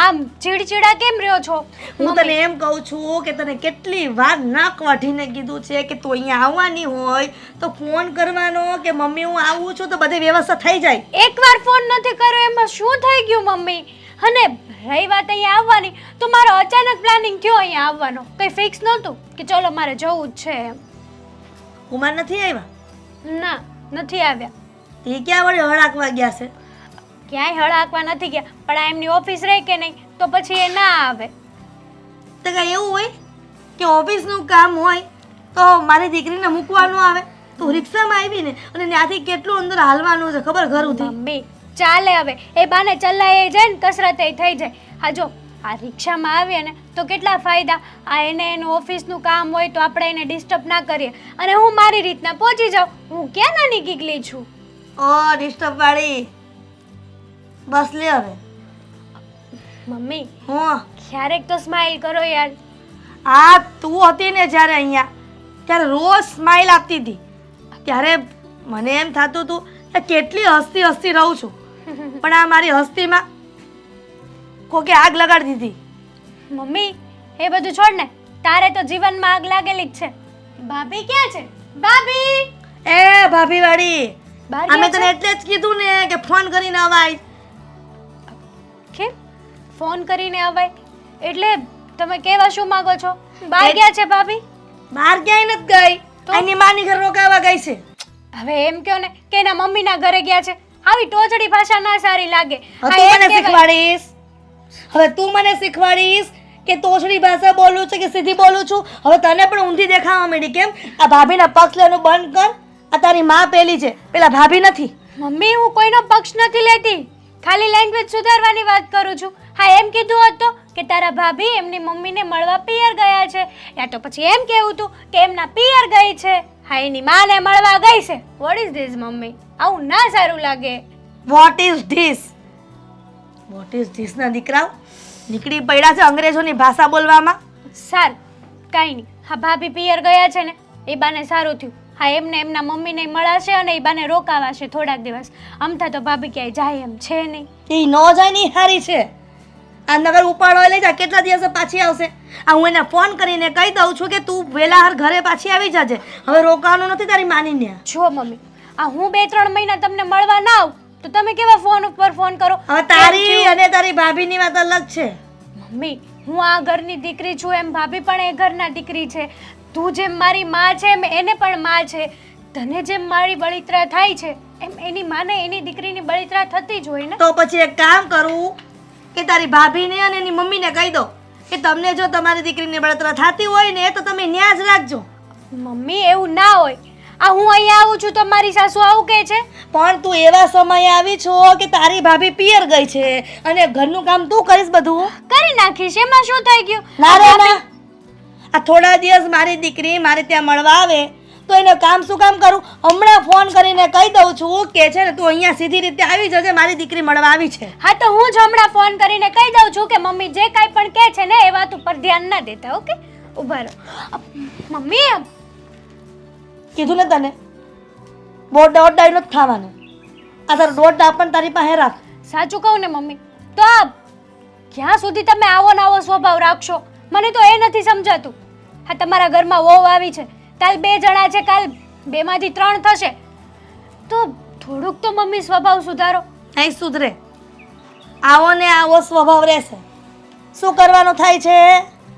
આમ ચીડચીડા કેમ રહ્યો છો? હું તને એમ કહું છું કે તને કેટલી વાર નાક વાઢીને કીધું છે કે તું અહીંયા આવવાની હોય તો ફોન કરવાનો કે મમ્મી હું આવું છું તો બધી વ્યવસ્થા થઈ જાય. એકવાર ફોન નથી કર્યો એમાં શું થઈ ગયું મમ્મી? અને રહી વાત અહીંયા આવવાની, તો મારો અચાનક પ્લાનિંગ કયો અહીંયા આવવાનો? કંઈ ફિક્સ નહોતું કે ચલો મારે જવું જ છે એમ? કુમાર નથી આવ્યા? ના, નથી આવ્યા. એ ક્યાં વળી હળાકવા ગયા છે? ક્યાંય હળાકવા નથી ગયા, પણ આ એમની ઓફિસ રહે કે નહીં તો પછી એ ના આવે. તો કાંઈ એવું હોય કે ઓફિસનું કામ હોય તો મારી દીકરીને મૂકવાનું આવે? તું રિક્ષામાં આવી ને અને ત્યાંથી કેટલું અંદર હાલવાનું છે ખબર ઘર સુધી? મમ્મી ચાલે હવે, એ બાને ચલાય જાય ને કસરત એ થઈ જાય. હા જો, આ રિક્ષામાં આવીએ ને તો કેટલા ફાયદા. આ એને એનું ઓફિસનું કામ હોય તો આપણે એને ડિસ્ટર્બ ના કરીએ અને હું મારી રીતના પહોંચી જાઉં. હું ક્યાં નાની ગીગલી છું? ઓ ડિસ્ટર્બ વાળી, બસ લે હવે. મમ્મી હું ક્યારેક તો સ્માઈલ કરો યાર. આ તું હતી ને જ્યારે અહીંયા ત્યારે રોજ સ્માઈલ આપતી હતી ત્યારે મને એમ થતું હતું કે કેટલી હસતી હસતી રહું છું પણ આ મારી હસ્તીમાં કોકે આગ લગાડી દીધી. મમ્મી એ બધું છોડ ને, તારે તો જીવનમાં આગ લાગેલી જ છે. ભાભી ક્યાં છે? ભાભી એ ભાભી વાળી બહાર અમે ગયા તને એટલે જ કીધું ને કે ફોન કરીને અવાય. કેમ ફોન કરીને અવાય એટલે તમે કેવા શું માંગો છો? બહાર ગયા છે ભાભી? બહાર ક્યાંય નથી ગઈ તો? એની માની ઘર રોકાવા ગઈ છે. હવે એમ કહો ને કે એના મમ્મીના ઘરે ગયા છે. આવી ટોચડી ભાષા ના સારી લાગે. હવે હા, તું એમ મને કહેવાય. શીખવાડીશ હવે તું મને શીખવાડીશ કે તોછડી ભાષા બોલું છું કે સીધી બોલું છું. હવે તને પણ ઊંધી દેખાવા માંડી કેમ? આ ભાભીના પક્ષ લેવાનું બંધ કર. આ તારી માં પેલી છે, પેલા ભાભી નથી. મમ્મી હું કોઈનો પક્ષ નથી લેતી, ખાલી લેંગ્વેજ સુધારવાની વાત કરું છું. હા એમ કીધું હોત તો કે તારા ભાભી એમની મમ્મીને મળવા પિયર ગયા છે, યા તો પછી એમ કહેવું તું કે એમના પિયર ગઈ છે. હા એની માને મળવા ગઈ છે. What is this mummy? આવું ના સારું લાગે. What is this? What is this ના દીકરાઓ નીકળી પડ્યા છે અંગ્રેજોની ભાષા બોલવામાં. સારું કાંઈ નહીં. હા ભાભી પિયર ગયા છે ને એ બાને સારું થયું. હા એમને એમના મમ્મીને મળાશે અને એ બાને રોકાવાશે થોડાક દિવસ. અમથા તો ભાભી ક્યાંય જાય એમ છે નહીં. એ ન જાય ની હારી છે. આ નગર ઉપાડો લઈ જા, કેટલા દિવસે પાછી આવશે? આ હું એને ફોન કરીને કહી દઉં છું કે તું વહેલા ઘરે પાછી આવી જાજે. હવે રોકાવાનું નથી તારી માનીને. જો મમ્મી આ હું 2-3 મહિના તમને મળવા ના આવું તો તમે કેવા ફોન ઉપર ફોન કરો? હવે તારી અને તારી ભાભીની વાત અલગ છે. મમ્મી હું આ ઘરની દીકરી છું એમ ભાભી પણ એ ઘરના દીકરી છે. તું જેમ મારી માં છે એમ એને પણ માં છે. તને જેમ મારી બળિત્રા થાય છે એમ એની માને એની દીકરીની બળિત્રા થતી જ હોય ને. તો પછી એક કામ કરું કે તારી ભાભીને અને એની મમ્મીને કહી દો કે તમને જો તમારી દીકરીની બળતરા થતી હોય ને તો તમે ન્યા જ રાખજો. મમ્મી એવું ના હોય. આ હું અહીંયા આવું છું તો મારી સાસુ આવું કહે છે. પણ તું એવા સમયે આવી છો કે તારી ભાભી પિયર ગઈ છે અને ઘરનું કામ તું કરીશ બધું. કરી નાખીશ, એમાં શું થઈ ગયું? ના રે ના. આ થોડા દિવસ મારી દીકરી મારે ત્યાં મળવા આવે તો એને કામ શું કામ કરું? હમણાં ફોન કરીને કહી દઉં છું કે છે ને તું અહીંયા સીધી રીતે આવી જજે, મારી દીકરી મળવા આવી છે. હા તો હું જ હમણાં ફોન કરીને કહી દઉં છું કે મમ્મી જે કાંઈ પણ કહે છે ને એ વાત ઉપર ધ્યાન ના દેતા. ઓકે ઉભા રહો. મમ્મી કીધું ને તને દોઢ નથી ખાવાનું. આ તારો દોઢ પણ તારી પાસે રાખ. સાચું કહું ને મમ્મી તો આ ક્યાં સુધી તમે આવો ને આવો સ્વભાવ રાખશો? મને તો એ નથી સમજાતું. હા તમારા ઘરમાં વહુ આવી છે, કાલ 2 જણા છે, કાલ 2 માંથી 3 થશે તો થોડુંક તો મમ્મી સ્વભાવ સુધારો. નહીં સુધરે. આવો ને આવો સ્વભાવ રહેશે. શું કરવાનું થાય છે?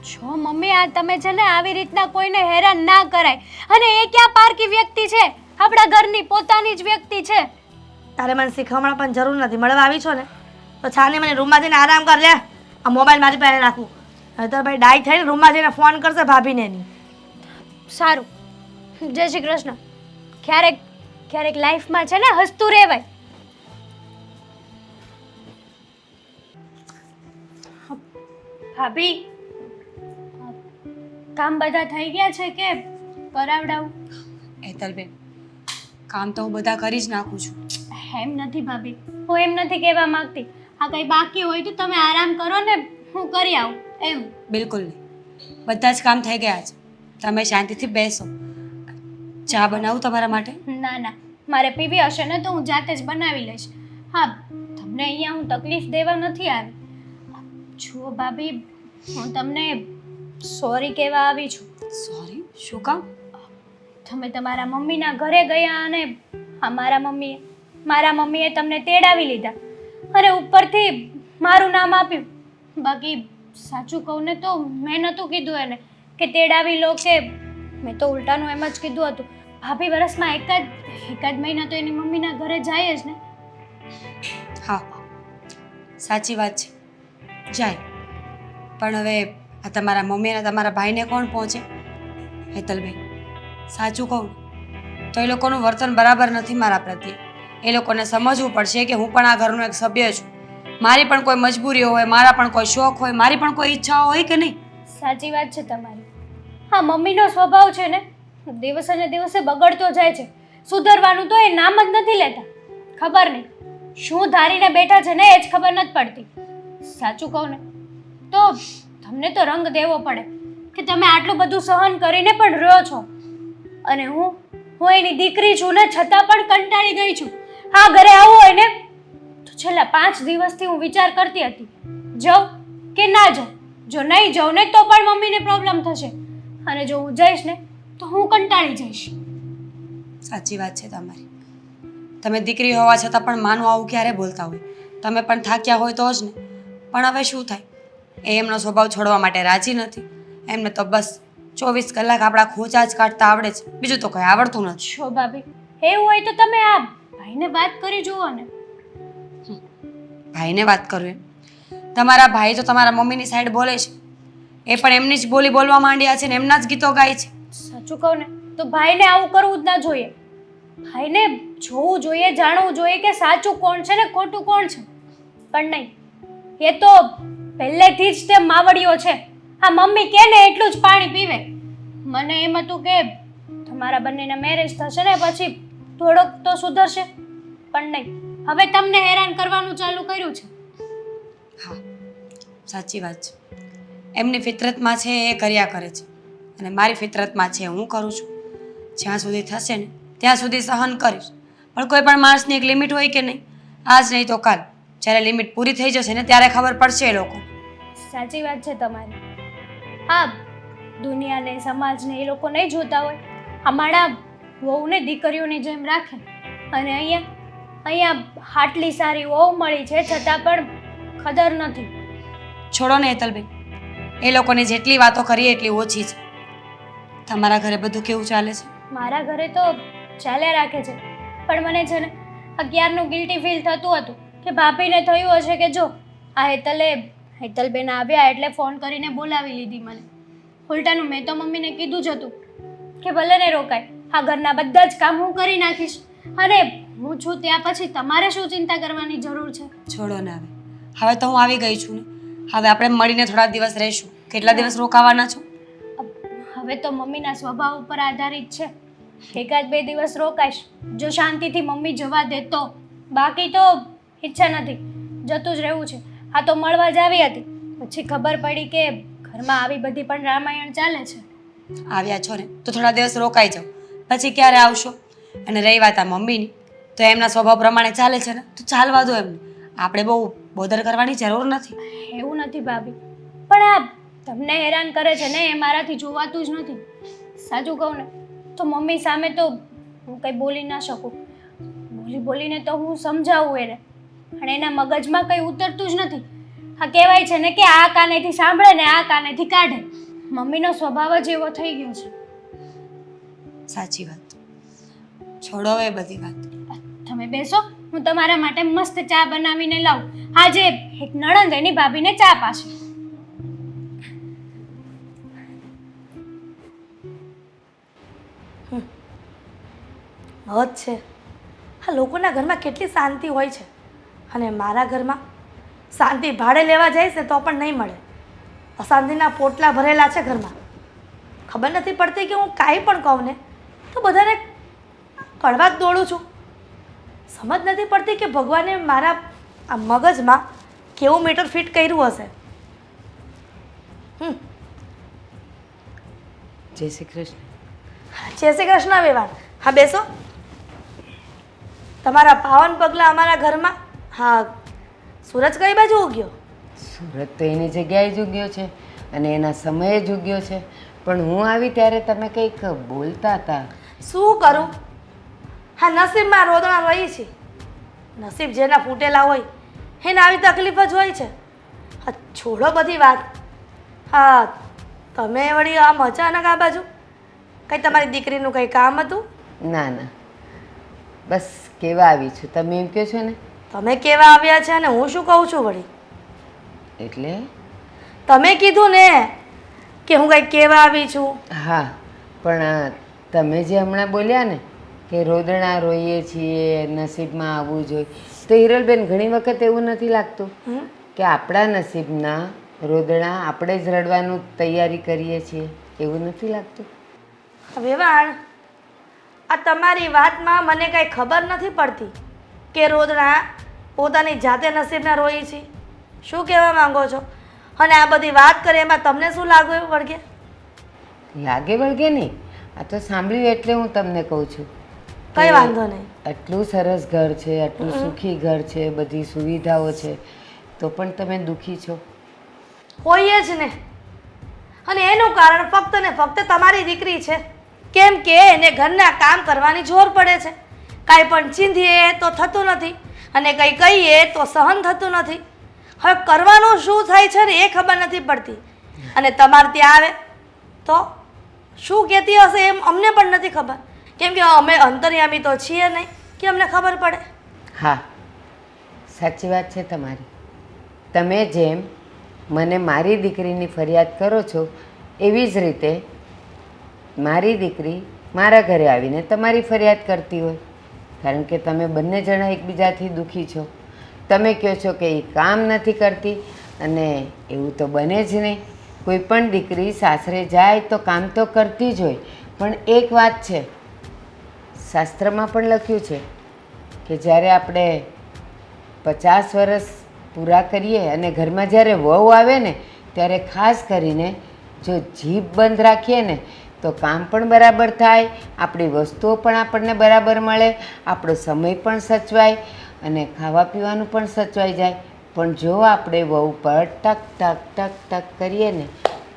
જો મમ્મી આ તમે છે ને આવી રીતના કોઈને હેરાન ના કરાય. અને એ ક્યાં પારકી વ્યક્તિ છે? આપણા ઘરની પોતાની જ વ્યક્તિ છે. તારે મને શીખવણ પણ જરૂર નથી. મળવા આવી છો ને તો છાને મને રૂમમાં જઈને આરામ કર લે. આ મોબાઈલ મારી પાસે રાખવું. હવે તો ભાઈ ડાય થઈને રૂમમાં જઈને ફોન કરશે ભાભીને એની. સારું જય શ્રી કૃષ્ણ. ક્યારેક ક્યારેક લાઈફમાં છે ને હસતું રહેવાય. ભાભી કામ બધા થઈ ગયા છે કે કરાવડાવું? હેતલબેન કામ તો હું બધા કરી જ નાખું છું. એમ નથી ભાભી, હું એમ નથી કહેવા માંગતી. આ કંઈ બાકી હોય તો તમે આરામ કરો ને હું કરી આવું એમ. બિલકુલ નહીં, બધા જ કામ થઈ ગયા છે. તમે શાંતિથી બેસો. ચા બનાવું તમારા માટે? ના ના મારે પીવી હશે ને તો હું જાતે જ બનાવી લઈશ. હા તમને અહીંયા હું તકલીફ દેવા નથી આવી. જુઓ ભાભી હું તમને સોરી કહેવા આવી છું. સોરી? શું કામ? તમે તમારા મમ્મીના ઘરે ગયા અને મારા મમ્મીએ તમને તેડાવી લીધા અને ઉપરથી મારું નામ આપ્યું. બાકી સાચું કહું ને તો મેં નહોતું કીધું એને કે તેડાવી લો, કે મેં તો ઉલટાનું એમ જ કીધું હતું. ભાભી વર્ષમાં એકાદ મહિના તો એની મમ્મીના ઘરે જાય જ ને. હા સાચી વાત છે, જાય. પણ હવે આ તમારા મમ્મી અને તમારા ભાઈને કોણ પહોંચે? હેતલબેન સાચું કહું તો એ લોકોનું વર્તન બરાબર નથી મારા પ્રત્યે. એ લોકોને સમજવું પડશે કે હું પણ આ ઘરનો એક સભ્ય છું. મારી પણ કોઈ મજબૂરી હોય, મારા પણ કોઈ શોખ હોય, મારી પણ કોઈ ઈચ્છાઓ હોય કે નહીં? સાચી વાત છે તમારી. હા મમ્મીનો સ્વભાવ છે ને દિવસે ને દિવસે બગડતો જાય છે. સુધરવાનું તો એ નામ જ નથી લેતા. ખબર નહીં શું ધારીને બેઠા છે ને એ જ ખબર નથી પડતી. સાચું કહું ને તો તમને તો રંગ દેવો પડે. કે તમે આટલું બધું સહન કરીને પણ રહ્યો છો. અને હું એની દીકરી છું ને, છતાં પણ કંટાળી ગઈ છું. હા, ઘરે આવવું હોય ને તો છેલ્લા 5 દિવસથી હું વિચાર કરતી હતી, જાઉં કે ના જાઉં. જો નહીં જાઉં ને તો પણ મમ્મીને પ્રોબ્લેમ થશે, અને જો હું જઈશ ને તો હું કંટાળી જઈશ. સાચી વાત છે તમારી. તમે દીકરી હોવા છતાં પણ માનું આવું ક્યારે બોલતા હોય? તમે પણ થાક્યા હોય તો જ ને. પણ હવે શું થાય, એ એમનો સ્વભાવ છોડવા માટે રાજી નથી. એમને તો બસ 24 કલાક આપણા ખોચા જ કાઢતા આવડે છે, બીજું તો કંઈ આવડતું નથી. છો ભાભી, એવું હોય તો તમે આ ભાઈને વાત કરી જુઓ ને. ભાઈને વાત કરું એમ? તમારા ભાઈ તો તમારા મમ્મીની સાઈડ બોલે છે, એ પણ એમની જ બોલી બોલવા માંડ્યા છે ને એમના જ ગીતો ગાય છે. સાચું કહું ને તો ભાઈને આવું કરવું જ ના જોઈએ. ભાઈને જોવું જોઈએ, જાણવું જોઈએ કે સાચું કોણ છે ને ખોટું કોણ છે. પણ નહીં, એ તો પહેલેથી જ તે માવડિયો છે. હા, મમ્મી કે ને એટલું જ પાણી પીવે. મને એમ હતું કે તમારા બંનેના મેરેજ થશે ને પછી થોડોક તો સુધરશે, પણ નહીં, હવે તમને હેરાન કરવાનું ચાલુ કર્યું છે. હા, સાચી વાત છે. એમની ફિતરતમાં છે એ કર્યા કરે છે, અને મારી ફિતરતમાં છે હું કરું છું. જ્યાં સુધી થશે ને ત્યાં સુધી સહન કરીશ, પણ કોઈ પણ માણસની એક લિમિટ હોય કે નહીં? આજ નહીં તો કાલ, જ્યારે લિમિટ પૂરી થઈ જશે ને ત્યારે ખબર પડશે એ લોકો. સાચી વાત છે તમારી. હા, દુનિયાને સમાજને એ લોકો નહીં જોતા હોય. અમારા વહુને દીકરીઓની જેમ રાખે, અને અહીંયા આટલી સારી વહુ મળી છે છતાં પણ કદર નથી. છોડો ને હેતલબેન, એ લોકોને જેટલી વાતો કરીએ એટલી ઓછી છે. તમારા ઘરે બધું કેવું ચાલે છે? મારા ઘરે તો ચાલ્યા રાખે છે, પણ મને છે ને અગિયારનું ગિલ્ટી ફીલ થતું હતું કે ભાભીને થયું હશે કે જો આ હેતલબેન આવ્યા એટલે ફોન કરીને બોલાવી લીધી મને. ઉલટાનું મેં તો મમ્મીને કીધું જ હતું કે ભલે ને રોકાય, આ ઘરના બધા જ કામ હું કરી નાખીશ, અને હું છું ત્યાં પછી તમારે શું ચિંતા કરવાની જરૂર છે? છોડો ને હવે તો હું આવી ગઈ છું ને, હવે આપણે મળીને થોડા દિવસ રહીશું. કેટલા દિવસ રોકાવાના છો? હવે તો મમ્મીના સ્વભાવ ઉપર આધારિત છે. 1-2 દિવસ રોકાઈશ, જો શાંતિથી મમ્મી જવા દે તો. બાકી તો ઈચ્છા નથી, જતું જ રહેવું છે. આ તો મળવા જ આવી હતી, પછી ખબર પડી કે ઘરમાં આવી બધી પણ રામાયણ ચાલે છે. આવ્યા છો ને તો થોડા દિવસ રોકાઈ જાઓ, પછી ક્યારે આવશો? અને રહી વાત આ મમ્મીની, તો એમના સ્વભાવ પ્રમાણે ચાલે છે ને તો ચાલવા દો એમને. આપણે બહુ બોદર કરવાની જરૂર નથી. એવું નથી ભાભી, પણ આ તમને હેરાન કરે છે ને એ મારાથી જોવાતું જ નથી. સાચું કહું ને તો મમ્મી સામે તો હું કંઈ બોલી ના શકું. બોલીને તો હું સમજાવું એને, અને એના મગજમાં કંઈ ઉતરતું જ નથી. આ કહેવાય છે ને કે આ કાનેથી સાંભળે ને આ કાનેથી કાઢે. મમ્મીનો સ્વભાવ જ એવો થઈ ગયો છે. સાચી વાત, છોડો એ બધી વાત. તમે બેસો, હું તમારા માટે મસ્ત ચા બનાવીને લાવું. આજે એક નણંદ એની ભાભીને ચા પાશે. હદ છે, આ લોકોના ઘરમાં કેટલી શાંતિ હોય છે, અને મારા ઘરમાં શાંતિ ભાડે લેવા જઈશ ને તો પણ નહીં મળે. અશાંતિના પોટલા ભરેલા છે ઘરમાં. ખબર નથી પડતી કે હું કાંઈ પણ કહું ને તો બધાને કડવા જ દોડું છું. સમજ નથી પડતી કે ભગવાને મારા આ મગજમાં કેવું મીટર ફિટ કર્યું હશે. જય શ્રી કૃષ્ણ. જય શ્રી કૃષ્ણ વેવાણ. હા, બેસો. તમારા પાવન પગલા અમારા ઘરમાં. હા, સૂરજ કઈ બાજુ ઉગ્યો? સુરત તો એની જગ્યાએ જ ઉગ્યો છે અને એના સમયે જ ઉગ્યો છે, પણ હું આવી ત્યારે તમે કંઈક બોલતા હતા. શું કરું? હા, નસીબમાં રોદણા રહી છે. નસીબ જેના ફૂટેલા હોય એને આવી તકલીફ જ હોય છે. હા, છોડો બધી વાત. હા, તમે વળી આમ અચાનક આ બાજુ કંઈ તમારી દીકરીનું કંઈ કામ હતું? ના ના, બસ કેવા આવી છું, તમે એમ કહો છો ને. તમે કેવા આવ્યા છે અને હું શું કહું છું વળી? એટલે તમે કીધું ને કે હું કંઈક કહેવા આવી છું. હા, પણ તમે જે હમણાં બોલ્યા ને કે રોદણા રોઈએ છીએ, નસીબમાં આવવું જોઈએ, તો હિરલબેન ઘણી વખત એવું નથી લાગતું કે આપણા નસીબના રોદણા આપણે જ રડવાનું તૈયારી કરીએ છીએ? એવું નથી લાગતું? વેવાણ, આ તમારી વાતમાં મને કાંઈ ખબર નથી પડતી કે રોદણા પોતાની જાતે નસીબના રોઈ છે. શું કહેવા માંગો છો? અને આ બધી વાત કરે એમાં તમને શું લાગ્યું વળગે? લાગે વળગે નહીં. આ તો સાંભળ્યું એટલે હું તમને કહું છું. કઈ વાંધો નહીં. આટલું સરસ ઘર છે, આટલું સુખી ઘર છે, બધી સુવિધાઓ છે, તો પણ તમે દુઃખી છો. હોય જ ને. અને એનું કારણ ફક્ત ને ફક્ત તમારી દીકરી છે. કેમ કે એને ઘરના કામ કરવાની જોર પડે છે. કાંઈ પણ ચીંધીએ તો થતું નથી અને કંઈ કહીએ તો સહન થતું નથી. હવે કરવાનું શું થાય છે ને એ ખબર નથી પડતી. અને તમારે ત્યાં આવે તો શું કહેતી હશે એમ અમને પણ નથી ખબર. કેમ કે અમે અંતર્યામી તો છીએ નહીં કે અમને ખબર પડે. હા, સાચી વાત છે તમારી. તમે જેમ મને મારી દીકરીની ફરિયાદ કરો છો, એવી જ રીતે મારી દીકરી મારા ઘરે આવીને તમારી ફરિયાદ કરતી હોય. કારણ કે તમે બંને જણા એકબીજાથી દુઃખી છો. તમે કહો છો કે એ કામ નથી કરતી, અને એવું તો બને જ નહીં. કોઈ પણ દીકરી સાસરે જાય તો કામ તો કરતી જ હોય. પણ એક વાત છે, શાસ્ત્રમાં પણ લખ્યું છે કે જ્યારે આપણે 50 વર્ષ પૂરા કરીએ અને ઘરમાં જ્યારે વહુ આવે ને ત્યારે ખાસ કરીને જો જીભ બંધ રાખીએ ને તો કામ પણ બરાબર થાય, આપણી વસ્તુઓ પણ આપણને બરાબર મળે, આપણો સમય પણ સચવાય અને ખાવા પીવાનું પણ સચવાઈ જાય. પણ જો આપણે વહુ પર ટક ટક ટક ટક કરીએ ને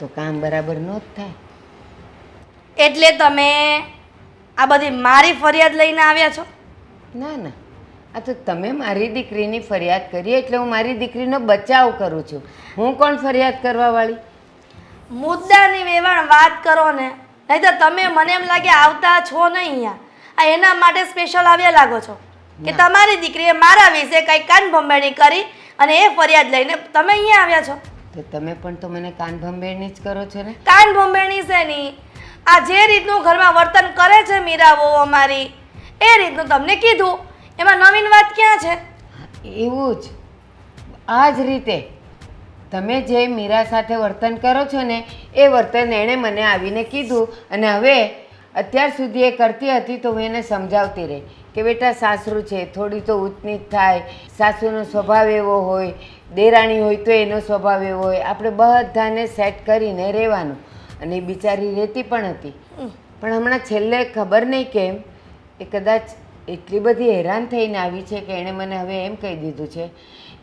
તો કામ બરાબર ન જ થાય. એટલે તમે આ બધી મારી ફરિયાદ લઈને આવ્યા છો? ના ના, આ તો તમે મારી દીકરીની ફરિયાદ કરી એટલે હું મારી દીકરીનો બચાવ કરું છું. હું કોણ ફરિયાદ કરવાવાળી? મુદ્દાની વેવાણ વાત કરો ને, નહીં તો તમે મને એમ લાગે આવતા છો નહીં અહીંયા. આ એના માટે સ્પેશિયલ આવ્યા લાગો છો કે તમારી દીકરીએ મારા વિશે કંઈ કાન ભંભેણી કરી અને એ ફરિયાદ લઈને તમે અહીંયા આવ્યા છો. તો તમે પણ તો મને કાન ભંભેરણી જ કરો છો ને. કાન ભંભેણી છે નહીં, આ જે રીતનું ઘરમાં વર્તન કરે છે મીરાઓ અમારી, એ રીતનું તમને કીધું. એમાં નવીન વાત ક્યાં છે? એવું જ આ જ રીતે તમે જે મીરા સાથે વર્તન કરો છો ને એ વર્તન એણે મને આવીને કીધું. અને હવે અત્યાર સુધી એ કરતી હતી તો હું એને સમજાવતી રહી કે બેટા સાસરું છે, થોડી તો ઊંચ નીચ થાય. સાસુનો સ્વભાવ એવો હોય, દેરાણી હોય તો એનો સ્વભાવ એવો હોય. આપણે બધાને સેટ કરીને રહેવાનું. અને એ બિચારી રહેતી પણ હતી. પણ હમણાં છેલ્લે ખબર નહીં કેમ એ કદાચ એટલી બધી હેરાન થઈને આવી છે કે એણે મને હવે એમ કહી દીધું છે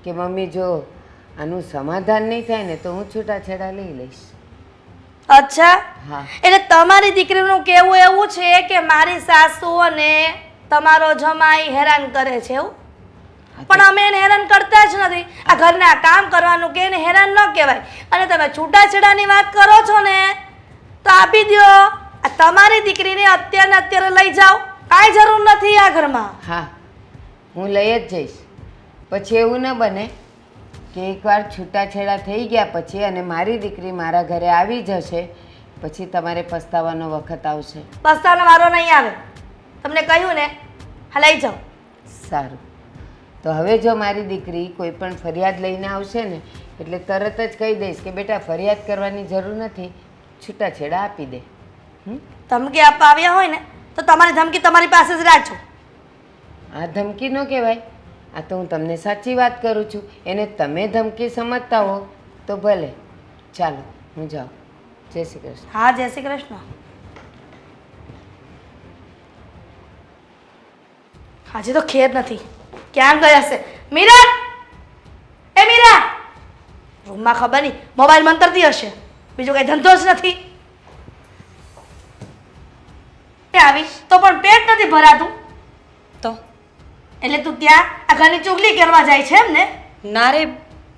કે મમ્મી જો આનું સમાધાન નહીં થાય ને તો હું છૂટાછેડા લઈ લઈશ. અચ્છા, હા. એટલે તમારી દીકરીનું કહેવું એવું છે કે મારી સાસુ અને તમારો જમાઈ હેરાન કરે છે એવું? પણ અમે એને હેરાન કરતા જ નથી. આ ઘરના કામ કરવાનું કે એને હેરાન ન કહેવાય. અને તમે છૂટાછેડાની વાત કરો છો ને તો આપી દો. આ તમારી દીકરીને અત્યારે લઈ જાઓ, કાંઈ જરૂર નથી આ ઘરમાં. હા, હું લઈ જ જઈશ. પછી એવું ન બને કે એકવાર છૂટાછેડા થઈ ગયા પછી અને મારી દીકરી મારા ઘરે આવી જશે પછી તમારે પસ્તાવાનો વખત આવશે. પસ્તાવાનો વારો નહીં આવે. તમને કહ્યું ને, હા લઈ જાઓ. સારું, તો હવે જો મારી દીકરી કોઈ પણ ફરિયાદ લઈને આવશે ને એટલે તરત જ કહી દઈશ કે બેટા ફરિયાદ કરવાની જરૂર નથી, છૂટાછેડા આપી દે. ધમકી આપવા આવ્યા હોય ને તો તમારી ધમકી તમારી પાસે જ રાખજો. આ ધમકી ન કહેવાય. આ તો હું તમને સાચી વાત કરું છું. એને તમે ધમકી સમજતા હો તો ભલે. ચાલો હું જાઉં. જય શ્રી કૃષ્ણ. હા, જય શ્રી કૃષ્ણ. આજે તો ખેર નથી. ક્યાં ગયા છે મીરા? એ મીરા, રૂમમાં ખબર નહીં મોબાઈલ મંતરતી હશે, બીજો કઈ ધંધો જ નથી. આવી તો પણ પેટ નથી ભરાતું તો એટલે તું ત્યાં આ ઘરની ચુગલી કરવા જાય છે એમ ને? ના રે,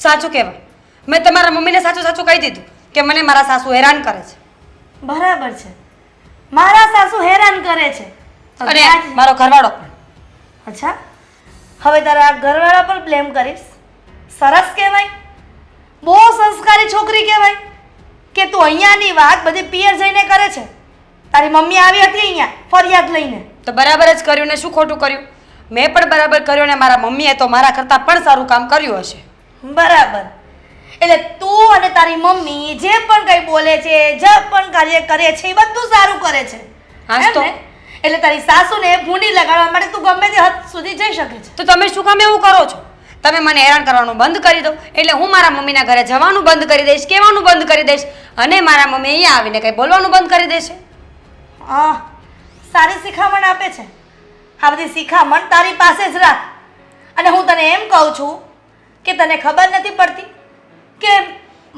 સાચું કહેવાય. મેં તમારા મમ્મીને સાચું સાચું કહી દીધું કે મને મારા સાસુ હેરાન કરે છે. બરાબર છે, મારા સાસુ હેરાન કરે છે અને મારો ઘરવાળો પણ. અચ્છા, હવે તારા ઘરવાળા પર બ્લેમ કરીશ? સરસ કહેવાય, બહુ સંસ્કારી છોકરી કહેવાય કે તું અહીંયાની વાત બધી પિયર જઈને કરે છે. તારી મમ્મી આવી હતી અહીંયા ફરિયાદ લઈને તો બરાબર જ કર્યું ને શું ખોટું કર્યું? મેં પણ બરાબર કર્યું ને મારા મમ્મીએ તો મારા કરતાં પણ સારું કામ કર્યું હશે. બરાબર. એટલે તું અને તારી મમ્મી જે પણ કંઈ બોલે છે, જે પણ કાર્ય કરે છે એ બધું સારું કરે છે. હા એમ તો. ને? એટલે તારી સાસુને ભૂંડી લગાડવા માટે તું ગમે તે હદ સુધી જઈ શકે છે. તો તમે શું કામ એવું કરો છો? તમે મને હેરાન કરવાનું બંધ કરી દો એટલે હું મારા મમ્મીના ઘરે જવાનું બંધ કરી દઈશ, કહેવાનું બંધ કરી દઈશ અને મારા મમ્મી અહીંયા આવીને કંઈ બોલવાનું બંધ કરી દેશે. હા, સારી શિખામણ આપે છે. આ બધી શિખામણ તારી પાસે જ રાખ. અને હું તને એમ કહું છું કે તને ખબર નથી પડતી કે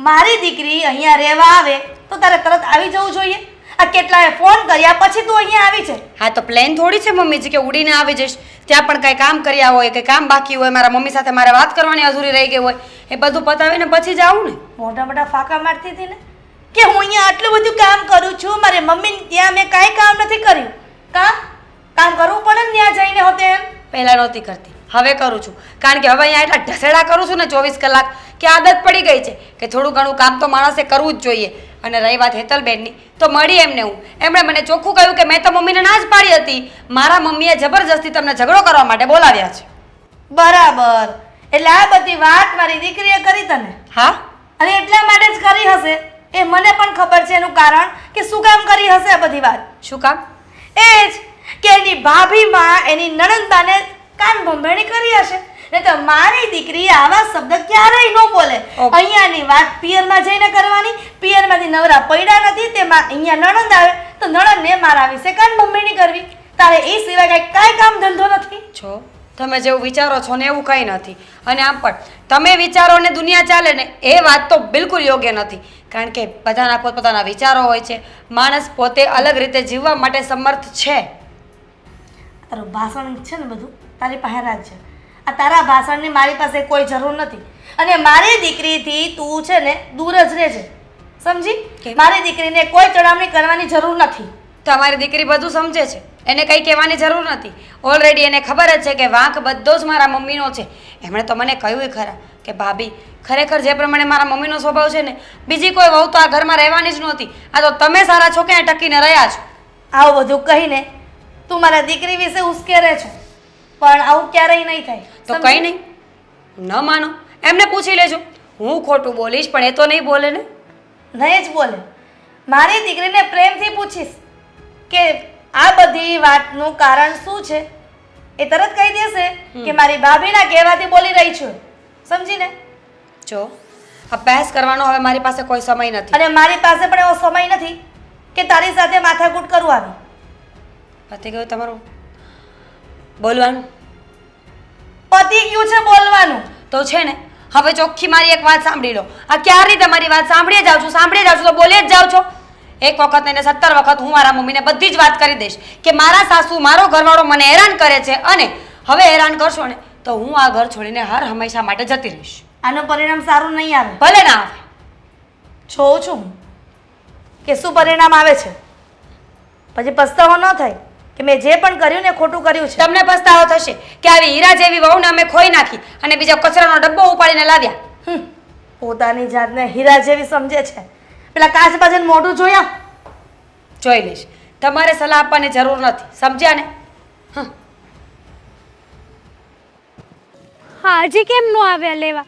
મારી દીકરી અહીંયા રહેવા આવે તો તારે તરત આવી જવું જોઈએ. આ કેટલાય ફોન કર્યા પછી તું અહીંયા આવી છે. હા તો પ્લેન થોડી છે મમ્મીજી કે ઉડીને આવી જઈશ. ત્યાં પણ કંઈ કામ કર્યા હોય, કંઈ કામ બાકી હોય, મારા મમ્મી સાથે મારે વાત કરવાની અધૂરી રહી ગઈ હોય, એ બધું પતાવીને પછી જ આવું ને. મોટા મોટા ફાંકા મારતી હતી ને કે હું અહીંયા આટલું બધું કામ કરું છું, મારી મમ્મી ત્યાં મેં કાંઈ કામ નથી કર્યું. કામ કરવું પડે ને ત્યાં જઈને હોતે એમ. પહેલાં નહોતી કરતી, હવે કરું છું. કારણ કે હવે અહીંયા એટલા ઢસેડા કરું છું ને 24 કલાક કે આદત પડી ગઈ છે કે થોડું ઘણું કામ તો માણસે કરવું જ જોઈએ. અને રહી વાત હેતલબેનની, તો મળી એમને હું. એમણે મને ચોખ્ખું કહ્યું કે મેં તો મમ્મીને ના જ પાડી હતી, મારા મમ્મીએ જબરજસ્તી તમને ઝઘડો કરવા માટે બોલાવ્યા છે. બરાબર. એટલે આ બધી વાત મારી દીકરીએ કરી તને? હા, અને એટલા માટે જ કરી હશે. એ મને પણ ખબર છે એનું કારણ કે શું કામ કરી હશે આ બધી વાત. શું કામ? એ જ કે એની ભાભીમાં એની નણંદાને કાન ભંભેણી કરી હશે. ને તો મારી દીકરી આવા શબ્દ ક્યારેય ન બોલે. ઓકે. અહીંયાની વાત પિયરમાં જઈને કરવાની. પિયરમાંથી નવરા પડ્યા નથી તેમાં અહીંયા નણંદ આવે તો નણંદને મારા વિશે કાન ભંભેણી કરવી. તારે એ સિવાય કાંઈ કામ ધંધો નથી. છો તમે જેવું વિચારો છો ને એવું કંઈ નથી. અને આમ પણ તમે વિચારો ને દુનિયા ચાલે ને એ વાત તો બિલકુલ યોગ્ય નથી. કારણ કે બધાના પોતપોતાના વિચારો હોય છે. માણસ પોતે અલગ રીતે જીવવા માટે સમર્થ છે. તારું ભાષણ છે ને બધું તારી પાસે રાખજે. આ તારા ભાષણની મારી પાસે કોઈ જરૂર નથી. અને મારી દીકરીથી તું છે ને દૂર જ રહેજે. સમજી? કેમ? મારી દીકરીને કોઈ ચડામણી કરવાની જરૂર નથી. તમારી દીકરી બધું સમજે છે, એને કંઈ કહેવાની જરૂર નથી. ઓલરેડી એને ખબર જ છે કે વાંક બધો જ મારા મમ્મીનો છે. એમણે તો મને કહ્યું ખરા કે ભાભી ખરેખર જે પ્રમાણે મારા મમ્મીનો સ્વભાવ છે ને બીજી કોઈ વહુ તો આ ઘરમાં રહેવાની જ નહોતી. આ તો તમે સારા છો કે ટકીને રહ્યા છો. આવું બધું કહીને તું મારા દીકરી વિશે ઉશ્કેરે છો, પણ આવું ક્યારેય નહીં થાય. તો સમજી? કંઈ નહીં, ન માનો એમને પૂછી લેજો. હું ખોટું બોલીશ પણ એ તો નહીં બોલે ને. નહીં જ બોલે. મારી દીકરીને પ્રેમથી પૂછીશ કે આ બધી વાતનું કારણ શું છે, એ તરત કહી દેશે કે મારી ભાભીના કહેવાથી બોલી રહી છું. સમજીને? જો અભ્યાસ કરવાનો હવે મારી પાસે કોઈ સમય નથી. અને મારી પાસે પણ એવો સમય નથી કે તારી સાથે માથાકૂટ કરું આવી. પતી ગયું તમારું બોલવાનું? પતી ગયું છે બોલવાનું. તો છે ને હવે ચોખ્ખી મારી એક વાત સાંભળી લો. આ ક્યારની તમારી વાત સાંભળીએ જાઉં છું તો બોલે જ જાઉં છો. એક વખત એને 17 વખત હું મારા મમ્મીને બધી જ વાત કરી દઈશ કે મારા સાસુ મારો ઘરવાળો મને હેરાન કરે છે અને હવે હેરાન કરશો ને તો હું આ ઘર છોડીને હર હંમેશા માટે જતી રહીશ. આનું પરિણામ સારું નહીં આવે. ભલે ના આવે. જોઉં છું હું કે શું પરિણામ આવે છે. પછી પસ્તાવો ન થાય કે મેં જે પણ કર્યું ને ખોટું કર્યું છે. તમને પસ્તાવો થશે કે આવી હીરા જેવી વહુને અમે ખોઈ નાખી અને બીજા કચરાનો ડબ્બો ઉપાડીને લાવ્યા. પોતાની જાતને હીરા જેવી સમજે છે. પેલા કાચ બાજન મોઢું જોયા? જોઈ લઈશ. તમારે સલાહ આપવાની જરૂર નથી, સમજ્યા ને? હા, હજી કેમ ન આવ્યા લેવા?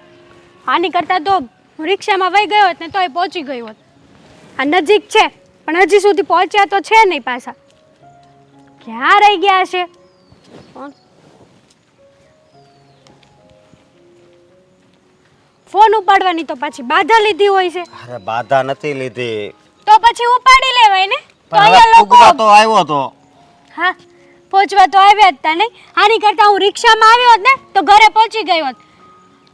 આની કરતાં તો હું રિક્ષામાં વહી ગયો હોત ને તોય પહોંચી ગઈ હોત. આ નજીક છે પણ હજી સુધી પહોંચ્યા તો છે નહીં પાછા. ક્યાં રહી ગયા છે? ફોન ઉપાડવાની તો પાછી બાધા લીધી હોય છે. અરે બાધા નથી લીધી, તો પછી ઉપાડી લેવાય ને. તો પણ હવે અહીંયા ફૂગવા લોકો તો આવ્યો તો. હા પહોંચવા તો આવ્યા જ તા નહીં. આની કરતાં હું રિક્ષામાં આવ્યો હોત ને તો ઘરે પહોંચી ગઈ હોત.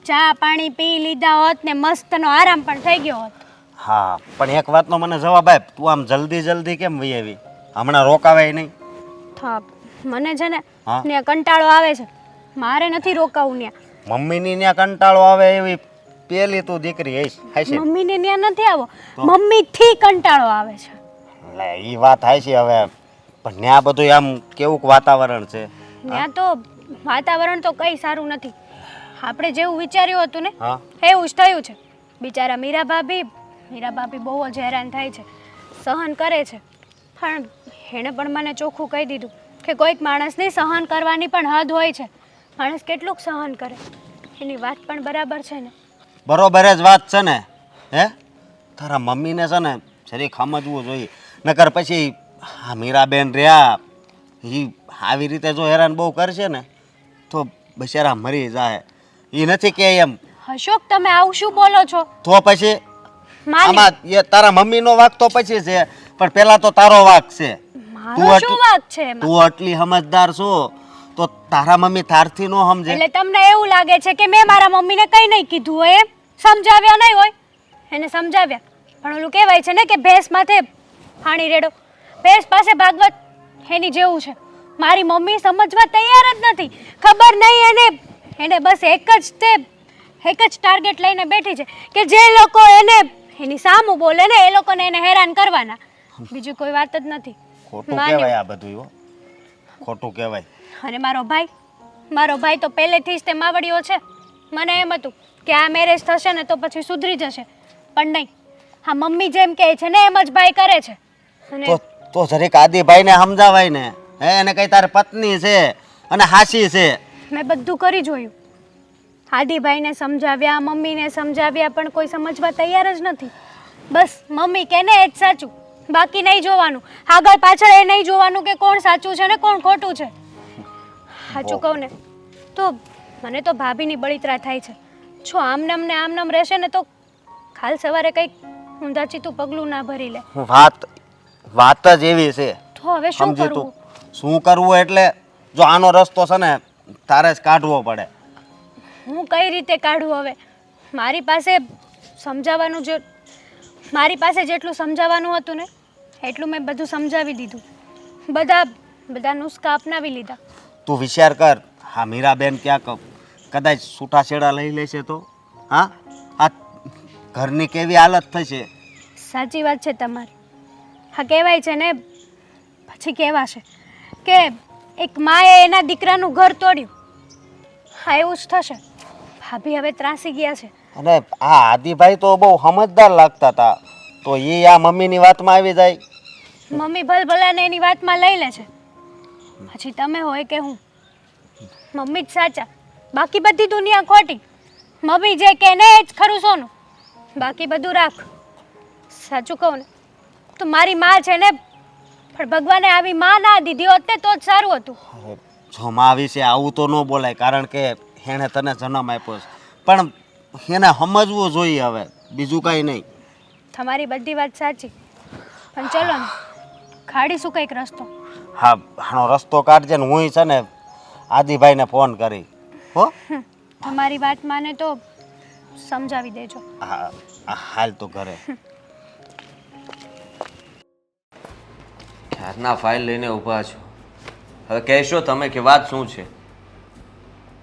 ચા પાણી પી લીધા હોત ને મસ્તનો આરામ પણ થઈ ગયો હોત. હા, પણ એક વાતનો મને જવાબ આપ. તું આમ જલ્દી કેમ વહી આવી? હમણાં રોકાવાય નહીં? થાપ મને છે ને હા? ને કંટાળો આવે છે. મારે નથી રોકાવું ત્યાં. મમ્મીની ત્યાં કંટાળો આવે એવી પેલી તું દીકરી હઈશ હાશે. મમ્મીને ત્યાં નથી આવો, મમ્મીથી કંટાળો આવે છે. એટલે એ વાત હાશે હવે. પણ ત્યાં બધું આમ કેવું વાતાવરણ છે? ત્યાં તો વાતાવરણ તો કંઈ સારું નથી. આપણે જેવું વિચાર્યું હતું ને હા, એવું જ થયું છે. બિચારા મીરા ભાભી બહુ જ હેરાન થાય છે, સહન કરે છે. પણ એણે પણ મને ચોખ્ખું કહી દીધું કે કોઈક માણસને સહન કરવાની પણ હદ હોય છે. માણસ કેટલુંક સહન કરે. એની વાત પણ બરાબર છે ને. બરોબર જ વાત છે ને. હે, તારા મમ્મીને છે ને જરીક સમજવું જોઈએ. નકર પછી આ મીરાબેન રહ્યા એ આવી રીતે જો હેરાન બહુ કરશે ને તો બિચારા મરી જાય. એ નથી કે એમ. અશોક તમે આવું શું બોલો છો? તો પછી માની આમાં એ તારા મમ્મીનો વાંક તો પછી છે, પણ પહેલા તો તારો વાંક છે. મારો શું વાંક છે એમાં? તું આટલી સમજદાર છો તો તારા મમ્મી તારથી નો સમજે. એટલે તમને એવું લાગે છે કે મેં મારા મમ્મીને કંઈ નહીં કીધું હોય એમ? સમજાવ્યા નહીં હોય? એને સમજાવ્યા, પણ ઓલું કહેવાય છે ને કે ભેંસ માથે પાણી રેડો. ભેંસ પાસે ભાગવત એની જેવું છે. મારી મમ્મી સમજવા તૈયાર જ નથી. ખબર નહીં એને બસ એક જ ટાર્ગેટ લઈને બેઠી છે કે જે લોકો એની સામું બોલે ને એ લોકોને એને હેરાન કરવાના, બીજું કોઈ વાત જ નથી. ખોટું માન્યું. કહેવાય આ બધું, હો ખોટું કહેવાય. અને મારો ભાઈ તો પહેલેથી જ તે માવડીઓ છે. મને એમ હતું કે આ મેરેજ થશે ને તો પછી સુધરી જશે, પણ નહીં. હા, મમ્મી જેમ કહે છે ને એમ જ ભાઈ કરે છે. અને તો જરીક આદિભાઈને સમજાવાય ને. હે, એને કઈ તારી પત્ની છે અને હાસી છે. મેં બધું કરી જોયું. આદિભાઈને સમજાવ્યા, મમ્મીને સમજાવ્યા, પણ કોઈ સમજવા તૈયાર જ નથી. બસ મમ્મી કે ને એ જ સાચું, બાકી નહીં જોવાનું. આગળ પાછળ એ નહીં જોવાનું કે કોણ સાચું છે ને કોણ ખોટું છે. સાચું કહું ને તો મને તો ભાભીની બળિતરા થાય છે. જો આમનામ ને આમનામ રહેશે ને તો કાલ સવારે કંઈક ઊંધા ચીતું પગલું ના ભરી લે. વાત જ એવી છે. તો હવે શું સમજી કરવું? તું શું કરવું એટલે જો આનો રસ્તો છે ને તારે જ કાઢવો પડે. હું કઈ રીતે કાઢું હવે? મારી પાસે જેટલું સમજાવવાનું હતું ને એટલું મેં બધું સમજાવી દીધું. બધા નુસ્ખા અપનાવી લીધા. તું વિચાર કર, હા મીરાબેન ક્યાંક કદાચ છૂટાછેડા લઈ લેશે તો હા, આ ઘરની કેવી હાલત થશે. સાચી વાત છે તમારી. હા, કહેવાય છે ને પછી કહેવાશે કે એક માએ એના દીકરાનું ઘર તોડ્યું. હા, એવું જ થશે. ભાભી હવે ત્રાસી ગયા છે. અને આ આદિભાઈ તો બહુ સમજદાર લાગતા હતા, તો એ આ મમ્મીની વાતમાં આવી જાય. મમ્મી ભલભલાને એની વાતમાં લઈ લે છે. પછી તમે હોય કે હું, મમ્મી જ સાચા, બાકી બધી દુનિયા ખોટી. મમ્મી જે કહે ને એ જ ખરું સોનું, બાકી બધું રાખ. સાચું કહું ને તો મારી માં છે ને, પણ ભગવાને આવી માં ના દીધી હોત ને તો જ સારું હતું. જો મા વિશે આવું તો ન બોલાય, કારણ કે એણે તને જન્મ આપ્યો છે, પણ એને સમજવું જોઈએ હવે, બીજું કાંઈ નહીં. તમારી બધી વાત સાચી, પણ ચલો ને કાઢીશું કંઈક રસ્તો. હા, આનો રસ્તો કાઢજે ને હું છે ને આદિભાઈને ફોન કરી. હો, તમારી વાત માને તો સમજાવી દેજો. હા, હાલ તો ઘરે. ક્યારના ફાઇલ લઈને ઊભા છો, હવે કહેશો તમે કે વાત શું છે?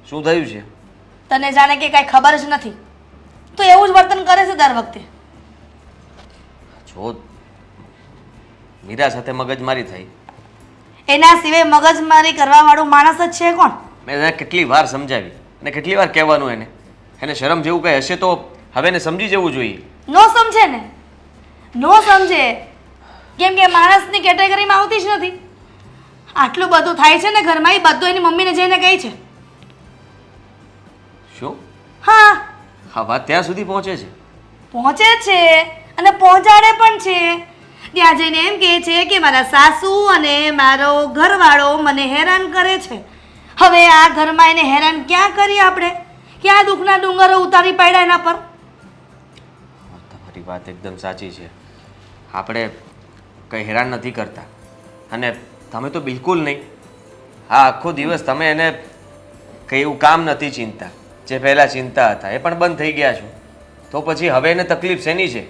શું થયું છે? તને જાણે કે કાંઈ ખબર જ નથી, તો એવું જ વર્તન કરે છે દર વખતે. જો મીરા સાથે મગજમારી થઈ, એના સિવાય મગજમારી કરવાવાળું માણસ જ છે કોણ? મેં એને કેટલી વાર સમજાવી અને કેટલી વાર કહેવાનું એને શરમ જેવું કંઈ હશે તો હવે એને સમજી જવું જોઈએ. નો સમજે ને, નો સમજે, કેમ કે માણસની કેટેગરીમાં આવતી જ નથી. આટલું બધું થાય છે ને ઘરમાં, એ બધું એની મમ્મીને જઈને કહે છે. શું? હા, હા, વાત ત્યાં સુધી પહોંચે છે? પહોંચે છે અને પહોંચાડે પણ છે. ત્યાં જઈને એમ કહે છે કે મારા સાસુ અને મારો ઘરવાળો મને હેરાન કરે છે. હવે આ ઘરમાં એને હેરાન ક્યાં કરીએ આપણે? ક્યાં દુઃખના ડુંગરો ઉતારી પાડ્યા એના પર? તમારી વાત એકદમ સાચી છે. આપણે કંઈ હેરાન નથી કરતા, અને તમે તો બિલકુલ નહીં. હા, આખો દિવસ તમે એને કંઈ એવું કામ નથી ચિંતા જે પહેલાં ચિંતા હતા, એ પણ બંધ થઈ ગયા છો. તો પછી હવે એને તકલીફ શેની છે?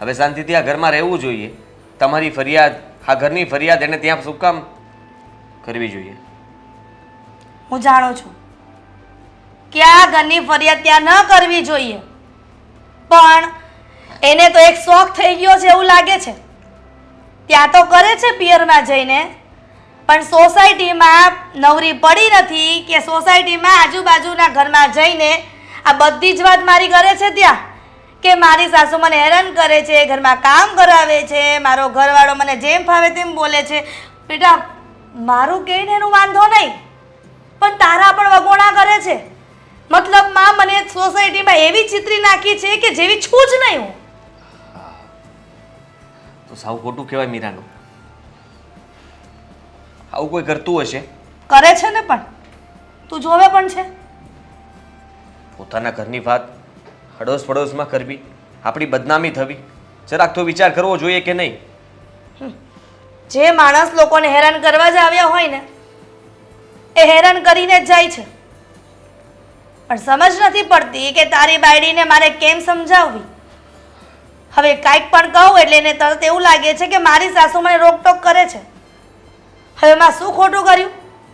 હવે શાંતિથી આ ઘરમાં રહેવું જોઈએ. તમારી ફરિયાદ, આ ઘરની ફરિયાદ એને ત્યાં શું કામ કરવી જોઈએ? હું જાણું છું કે આ ઘરની ફરિયાદ ત્યાં ન કરવી જોઈએ, પણ એને તો એક શોખ થઈ ગયો છે એવું લાગે છે. ત્યાં તો કરે છે પિયરમાં જઈને, પણ સોસાયટીમાં નવરી પડી નથી કે સોસાયટીમાં આજુબાજુના ઘરમાં જઈને આ બધી જ વાત મારી કરે છે ત્યાં કે મારી સાસુ મને હેરાન કરે છે, ઘરમાં કામ કરાવે છે, મારો ઘરવાળો મને જેમ ફાવે તેમ બોલે છે. બેટા, મારું કહીને એનું વાંધો નહીં, પણ તારા પણ વગોણા કરે છે. મતલબ માં મને સોસાયટીમાં એવી ચિત્રી નાખી છે કે જેવી છું જ નહીં હું. તો સાવ ખોટું કહેવાય મીરાનું. આવું કોઈ કરતું હશે? કરે છે ને, પણ તું જોવે પણ છે. પોતાના ઘરની વાત અડોશ પડોશમાં કરવી, આપણી બદનામી થવી, જરાક તો વિચાર કરવો જોઈએ કે નહીં? જે માણસ લોકોને હેરાન કરવા જ આવ્યા હોય ને એ હેરાન કરીને જ જાય છે. પણ સમજ નથી પડતી કે તારી બાયડીને મારે કેમ સમજાવવી. હવે કાંઈક પણ કહું એટલે એને તરત એવું લાગે છે કે મારી સાસુ મને રોકટોક કરે છે. હવે મેં શું ખોટું કર્યું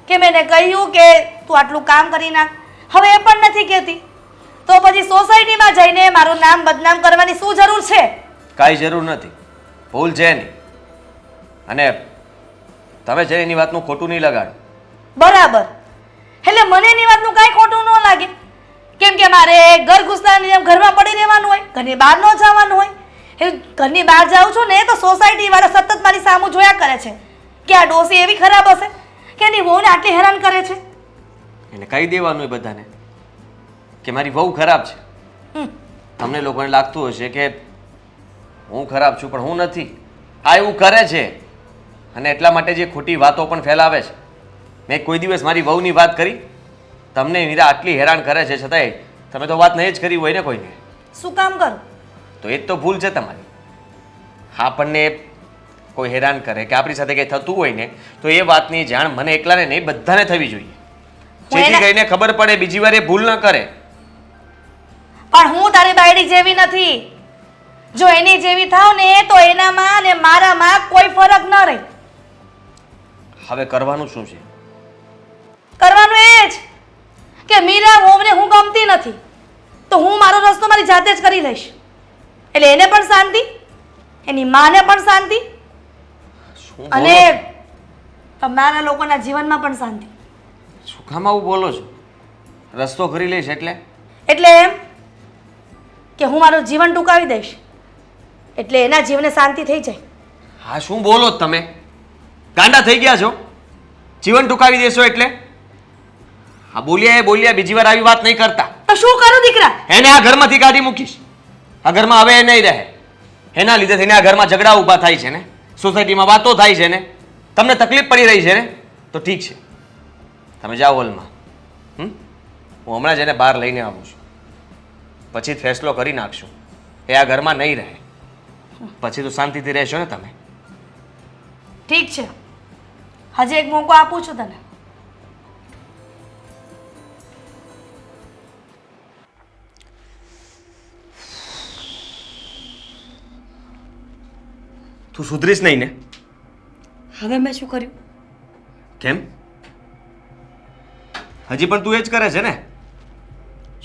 કે મેં એને કહ્યું કે તું આટલું કામ કરી નાખ? હવે એ પણ નથી કહેતી તો પછી સોસાયટીમાં જઈને મારું નામ બદનામ કરવાની શું જરૂર છે? કાંઈ જરૂર નથી, ભૂલ છે નહીં. અને તમે છે એની વાતનું ખોટું નહીં લગાડો. બરાબર. એટલે મને એની વાતનું કાંઈ ખોટું ન લાગે, કેમ કે મારે ઘર ઘૂસતાની જેમ ઘરમાં પડી રહેવાનું હોય, ઘરની બહાર ન જવાનું હોય. એ ઘરની બહાર જાઉં છું ને તો સોસાયટી વાળા સતત મારી સામું જોયા કરે છે કે આ ડોસી એવી ખરાબ હશે કે એની વહુને આટલી હેરાન કરે છે. એને કહી દેવાનું હોય બધાને કે મારી વહુ ખરાબ છે. તમને લોકોને લાગતું હશે કે હું ખરાબ છું, પણ હું નથી. આ એવું કરે છે અને એટલા માટે જે ખોટી વાતો પણ ફેલાવે છે. મેં કોઈ દિવસ મારી વહુની વાત કરી? તમને મીરા આટલી હેરાન કરે છે છતાંય તમે તો વાત નહીં જ કરી હોય ને કોઈને. શું કામ કરું? તો એ જ તો ભૂલ છે તમારી. આપણને કોઈ હેરાન કરે કે આપણી સાથે કંઈ થતું હોય ને તો એ વાતની જાણ મને એકલાને નહીં બધાને થવી જોઈએ, જેથી કરીને ખબર પડે, બીજી વાર એ ભૂલ ન કરે. પણ હું તારી બાયડી જેવી નથી. જો એની જેવી થાવ ને તો એનામાં અને મારામાં કોઈ ફરક ન રહે. હવે કરવાનું શું છે? કરવાનું એ જ કે મીરા વહુને હું ગમતી નથી તો હું મારો રસ્તો મારી જાતે જ કરી લઈશ. એટલે એને પણ શાંતિ, એની માને પણ શાંતિ શું અને બોલો? તમારા લોકોના જીવનમાં પણ શાંતિ. શું કામ આવું બોલો છો? રસ્તો કરી લઈશ એટલે? એટલે એમ કે હું મારું જીવન ટૂંકાવી દઈશ એટલે એના જીવને શાંતિ થઈ જાય. હા, શું બોલો તમે? ગાંડા થઈ ગયા છો? જીવન ટૂંકાવી દેશો એટલે? હા, બોલ્યા એ બોલ્યા, બીજી વાર આવી વાત નહીં કરતા. તો શું કરું દીકરા? એને આ ઘરમાંથી કાઢી મૂકીશ. આ ઘરમાં હવે એ નહીં રહે. એના લીધે થઈને આ ઘરમાં ઝઘડા ઊભા થાય છે ને, સોસાયટીમાં વાતો થાય છે ને, તમને તકલીફ પડી રહી છે ને, તો ઠીક છે, તમે જાઓ હોલમાં. હું હમણાં જ એને બહાર લઈને આવું છું, પછી જ ફેસલો કરી નાખશું. એ આ ઘરમાં નહીં રહે, પછી તો શાંતિથી રહેશો ને તમે. ઠીક છે, હજી એક મોકો આપું છું તને. તું સુધરીશ નહીં ને? હવે મેં શું કર્યું? કેમ? હજી પણ તું એ જ કરે છે ને?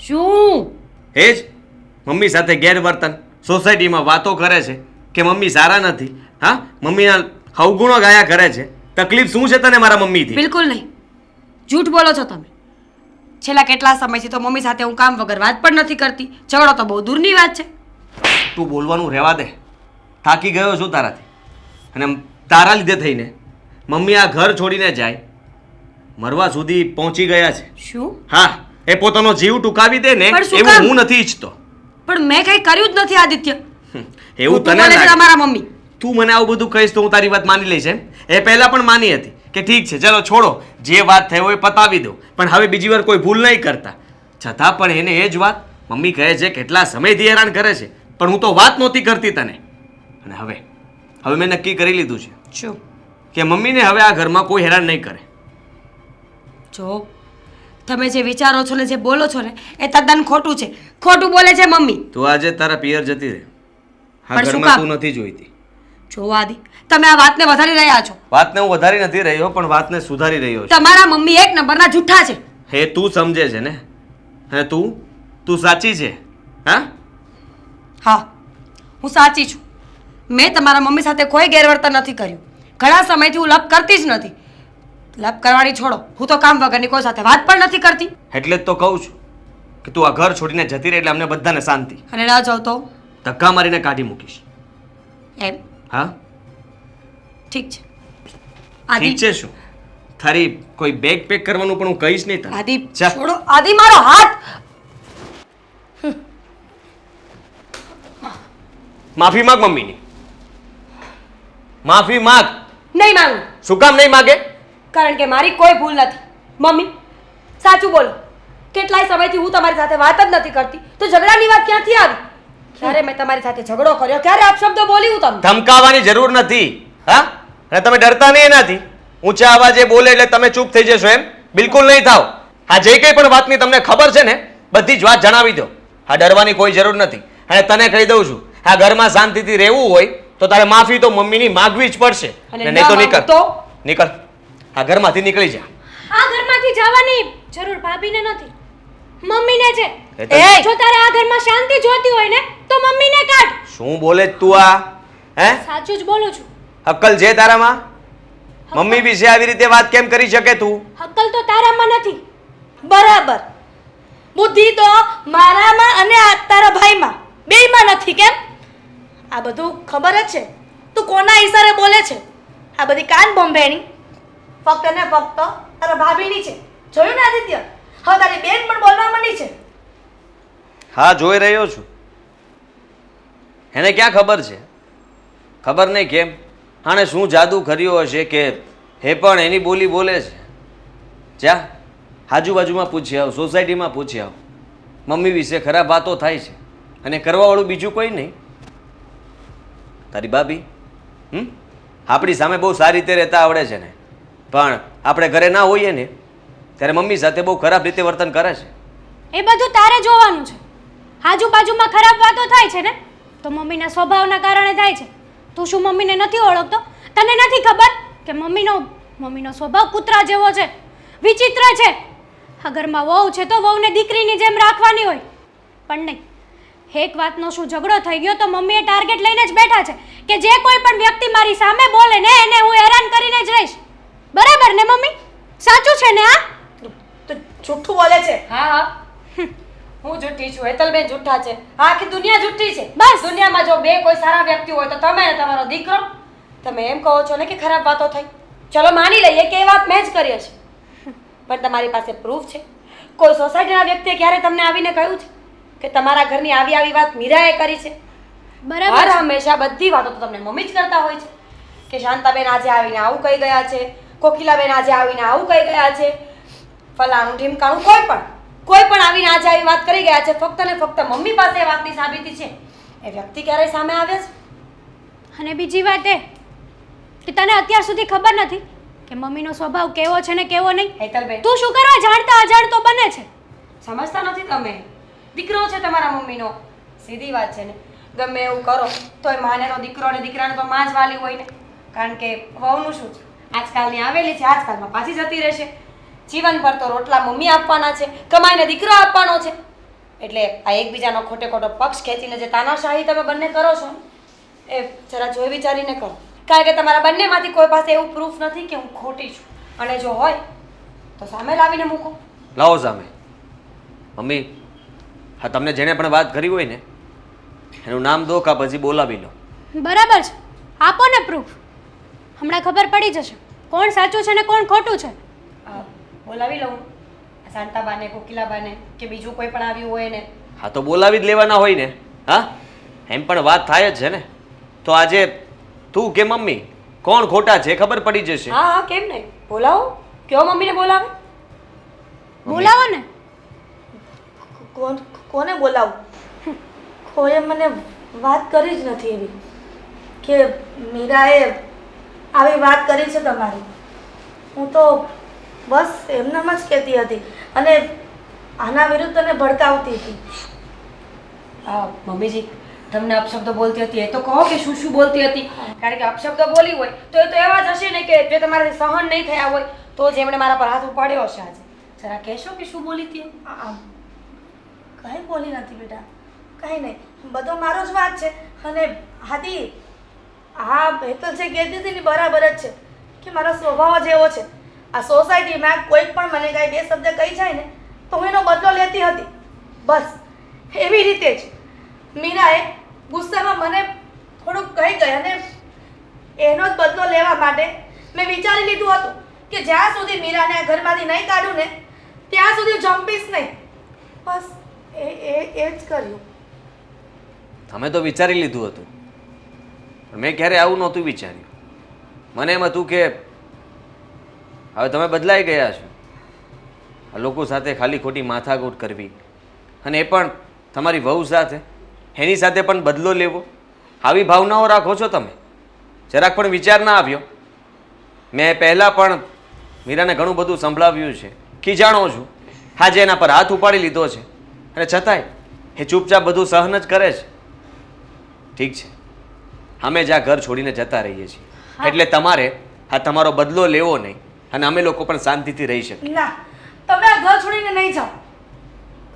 શું? એ જ મમ્મી સાથે ગેરવર્તન, સોસાયટીમાં વાતો કરે છે કે મમ્મી સારા નથી. હા, મમ્મીના અવગુણો ગાયા કરે છે. તકલીફ શું છે તને મારા મમ્મીથી? બિલકુલ નહીં, જૂઠ બોલો છો તમે. છેલ્લા કેટલા સમયથી તો મમ્મી સાથે હું કામ વગર વાત પણ નથી કરતી. ઝઘડો તો બહુ દૂરની વાત છે. તું બોલવાનું રહેવા દે. થાકી ગયો છું તારાથી. અને તારા લીધે થઈને મમ્મી આ ઘર છોડીને જાય, મરવા સુધી પહોંચી ગયા છે. શું? હા, એ પોતાનો જીવ ટૂંકાવી દે ને પણ શું એવું કામ? હું નથી ઈચ્છતો. પણ મેં કંઈ કર્યું જ નથી આદિત્ય. એવું ખોટું તને બોલે છે લાગે? તમારા મમ્મી. તું મને આવું બધું કહીશ તો હું તારી વાત માની લઈશ એમ? એ પહેલા પણ માની હતી કે ઠીક છે, ચલો છોડો, જે વાત થઈ હોય પતાવી દો, પણ હવે બીજી વાર કોઈ ભૂલ નહીં કરતા. છતાં પણ એને એ જ વાત મમ્મી કહે છે કેટલા સમયથી હેરાન કરે છે, પણ હું તો વાત નહોતી કરતી તને. અને હવે મેં નક્કી કરી લીધું છે શું? કે મમ્મીને હવે આ ઘરમાં કોઈ હેરાન નહીં કરે. જો તમે જે વિચારો છો ને જે બોલો છો ને એ તદ્દન ખોટું છે. ખોટું બોલે છે મમ્મી. તું આજે તારા પિયર જતી રહે. આ પણ શું ઘરમાં કામ? તું નથી જોઈતી. જો આદિ, તમે આ વાતને વધારી રહ્યા છો. વાતને હું વધારી નથી રહ્યો, પણ વાતને સુધારી રહ્યો છું. તમારા મમ્મી એક નંબરના જૂઠા છે. હે, તું સમજે છે ને? અને તું સાચી છે. હા, હા, હું સાચી છું. મેં તમારા મમ્મી સાથે કોઈ ગેરવર્તન નથી કર્યું. ઘણા સમયથી હું લપ કરતી જ નથી. લપ કરવાની છોડો, હું તો કામ વગરની કોઈ સાથે વાત પણ નથી કરતી. એટલે જ તો કહું છું કે તું આ ઘર છોડીને જતી રહે એટલે અમને બધાને શાંતિ. અને ના જાઉં તો ધક્કા મારીને કાઢી મૂકીશ. એમ? હા, ઠીક છે આદિ. ઠીક છે. શું તારી કોઈ બેગ પેક કરવાનું પણ હું કહીશ નહીં તને. આદિ જા. છોડો. આદિ, મારો હાથ. માફી માંગ મમ્મીની. માફી માંગ. નહીં માંગુ. શું કામ નહીં માગે? કારણ કે મારી કોઈ ભૂલ નથી. મમ્મી સાચું બોલો, કેટલાય સમયથી હું તમારી સાથે વાત જ નથી કરતી તો ઝઘડાની વાત ક્યાંથી આવી? ક્યારે મેં તમારી સાથે ઝઘડો કર્યો? ક્યારે અપશબ્દો બોલી હું તમને? ધમકાવવાની જરૂર નથી. હા, અને તમે ડરતા નહીં એનાથી. ઊંચા અવાજે બોલે એટલે તમે ચૂપ થઈ જશો એમ? બિલકુલ નહીં થાવ. આ જે કંઈ પણ વાતની તમને ખબર છે ને બધી જ વાત જણાવી દો. આ ડરવાની કોઈ જરૂર નથી. અને તને કહી દઉં છું, આ ઘરમાં શાંતિથી રહેવું હોય તો તારે માફી તો મમ્મીની માગવી જ પડશે. અને અને નહીં તો ન નીકળ માગું તો? નીકળ, આ ઘરમાંથી નીકળી જા. આ ઘરમાંથી જવાની જરૂર ભાભીને નથી, મમ્મીને છે. હેતલ, એ જો તારે આ ઘરમાં શાંતિ જોતી હોય ને તો મમ્મીને કાઢ. શું બોલે છે તું આ? હે, સાચું જ બોલું છું. અક્કલ છે તારામાં? મમ્મી વિશે આવી રીતે વાત કેમ કરી શકે તું? અક્કલ તો તારામાં નથી. બરાબર, બુદ્ધિ તો મારામાં અને આ તારા ભાઈમાં બેયમાં નથી કેમ? આ બધું ખબર જ છે તું કોના ઈશારે બોલે છે. આ બધી કાન બોમ્બેની ફક્ત ને ફક્ત તારા ભાભીની છે. જોયું ને આદિત્ય, હવે તારી બેન પણ બોલવા માંડી છે. હા, જોઈ રહ્યો છું. એને ક્યાં ખબર છે? ખબર નહીં કેમ આણે શું જાદુ કર્યો હશે કે એ પણ એની બોલી બોલે છે. જા, આજુબાજુમાં પૂછી આવ, સોસાયટીમાં પૂછી આવ. મમ્મી વિશે ખરાબ વાતો થાય છે અને કરવાવાળું બીજું કોઈ નહીં. તારી ભાભી આપણી સામે બહુ સારી રીતે રહેતા આવડે છે ને, પણ આપણે ઘરે ના હોઈએ ને ત્યારે મમ્મી સાથે બહુ ખરાબ રીતે વર્તન કરે છે. એ બધું તારે જોવાનું છે. આજુબાજુમાં ખરાબ વાતો થાય છે ને તો મમ્મીના સ્વભાવના કારણે થાય છે. તું શું મમ્મીને નથી ઓળખતો? તને નથી ખબર કે મમ્મીનો સ્વભાવ કૂતરા જેવો છે, વિચિત્ર છે. આ ઘરમાં વહુ છે તો વહુને દીકરીની જેમ રાખવાની હોય, પણ નહીં. એક વાતનો શું ઝઘડો થઈ ગયો તો મમ્મીએ ટાર્ગેટ લઈને જ બેઠા છે કે જે કોઈ પણ વ્યક્તિ મારી સામે બોલે ને એને હું હેરાન કરીને જ રહીશ. બરાબર ને મમ્મી? સાચું છે ને? આ તો જૂઠું બોલે છે. હા હા, હું જુઠ્ઠી છું, હેતલબેન જુઠ્ઠા છે, આ આખી દુનિયા જુઠ્ઠી છે. બસ. દુનિયામાં જો બે કોઈ સારા વ્યક્તિ હોય તો તમે અને તમારો દીકરો. તમે એમ કહો છો ને કે ખરાબ વાતો થઈ, ચલો માની લઈએ કે એ વાત મેં જ કરી હશે, પણ તમારી પાસે પ્રૂફ છે? કોઈ સોસાયટીના વ્યક્તિએ ક્યારે તમને આવીને કહ્યું છે કે તમારા ઘરની આવી વાત મીરાએ કરી છે? બરાબર હર છે. હંમેશા બધી વાતો તો તમને મમ્મી જ કરતા હોય છે કે શાંતાબેન આજે આવીને આવું કહી ગયા છે, કોકિલાબેન આજે આવીને આવું કહી ગયા છે, ફલાણું ઢીમકાણું કોઈ પણ આવીને આજે આવી વાત કરી ગયા છે. ફક્ત ને ફક્ત મમ્મી પાસે એ વાતની સાબિતી છે. એ વ્યક્તિ ક્યારેય સામે આવે છે? અને બીજી વાત એ કે તને અત્યાર સુધી ખબર નથી કે મમ્મીનો સ્વભાવ કેવો છે ને કેવો નહીં. હેતલબેન, તું શું કરવા જાણતા અજાણતો બને છે? સમજતા નથી તમે? દીકરો છે તમારા મમ્મીનો, સીધી વાત છે ને. ગમે એવું કરો તોય માનેનો દીકરો અને દીકરાને તો માં જ વાલી હોય ને, કારણ કે વહુનું શું છે, આજકાલની આવેલી છે, આજકાલમાં પાછી જતી રહેશે. જીવનભર તો રોટલા મમ્મી આપવાના છે, કમાઈને દીકરો આપવાનો છે. એટલે આ એકબીજાનો ખોટે ખોટો પક્ષ ખેંચીને જે તાનાશાહી તમે બંને કરો છો એ જરા જોઈ વિચારીને કરો, કારણ કે તમારા બંનેમાંથી કોઈ પાસે એવું પ્રૂફ નથી કે હું ખોટી છું, અને જો હોય તો સામે લાવીને મૂકો. લાવો સામે. મમ્મી, હા, તમને જેણે પણ વાત કરી હોય ને એનું નામ દો કા પછી બોલાવી લો. બરાબર છે, આપો ને પ્રૂફ. હમણાં ખબર પડી જશે કોણ સાચું છે ને કોણ ખોટું છે. બોલાવી લઉં શાંતાબાને, કોકિલાબાને કે બીજું કોઈ પણ આવ્યું હોય ને? હા, તો બોલાવી જ લેવાના હોય ને. હા, એમ પણ વાત થાય જ છે ને. તો આજે તું કે મમ્મી કોણ ખોટા છે ખબર પડી જશે. હા હા, કેમ નહીં, બોલાવો. કયો મમ્મીને બોલાવે. બોલાવો ને. કોને બોલાવું? કોઈએ મને વાત કરી જ નથી એવી કે મીરાએ આવી વાત કરી છે તમારી. હું તો બસ એમનામ જ કહેતી હતી અને આના વિરુદ્ધ તને ભડકાવતી હતી. મમ્મીજી, તમને અપશબ્દો બોલતી હતી એ તો કહો કે શું શું બોલતી હતી, કારણ કે અપશબ્દો બોલી હોય તો એ તો એવા જ હશે ને કે જે તમારાથી સહન નહીં થયા હોય તો જ એમણે મારા પર હાથ ઉપાડ્યો હશે. આજે જરા કહેશો કે શું બોલી હતી? કંઈ બોલી નથી બેટા, કંઈ નહીં, બધો મારો જ વાત છે. અને હાદી હા હેતલ જે કહેતી હતી ને બરાબર જ છે કે મારો સ્વભાવ જ એવો છે. આ સોસાયટીમાં કોઈ પણ મને કાંઈ બે શબ્દ કહી જાય ને તો હું એનો બદલો લેતી હતી. બસ એવી રીતે જ મીરાએ ગુસ્સામાં મને થોડુંક કહી ગઈ અને એનો જ બદલો લેવા માટે મેં વિચારી લીધું હતું કે જ્યાં સુધી મીરાને આ ઘરમાંથી નહીં કાઢું ને ત્યાં સુધી જંપીશ નહીં. બસ એ જ કર્યું. અમે તો વિચારી લીધું હતું પણ મેં ક્યારે આવું નહોતું વિચાર્યું. મને એમ હતું કે હવે તમે બદલાઈ ગયા છો, આ લોકો સાથે ખાલી ખોટી માથાકૂટ કરવી અને એ પણ તમારી વહુ સાથે, એની સાથે પણ બદલો લેવો, આવી ભાવનાઓ રાખો છો તમે? જરાક પણ વિચાર ના આવ્યો? મેં પહેલાં પણ મીરાને ઘણું બધું સંભળાવ્યું છે, ખીજાણો છું, આજે એના પર હાથ ઉપાડી લીધો છે અને છતાંય એ ચૂપચાપ બધું સહન જ કરે છે. ઠીક છે, અમે જ આ ઘર છોડીને જતા રહીએ છીએ, એટલે તમારે આ તમારો બદલો લેવો નહીં અને અમે લોકો પણ શાંતિથી રહી શકીએ. ના, તમે આ ઘર છોડીને નહીં જાઓ.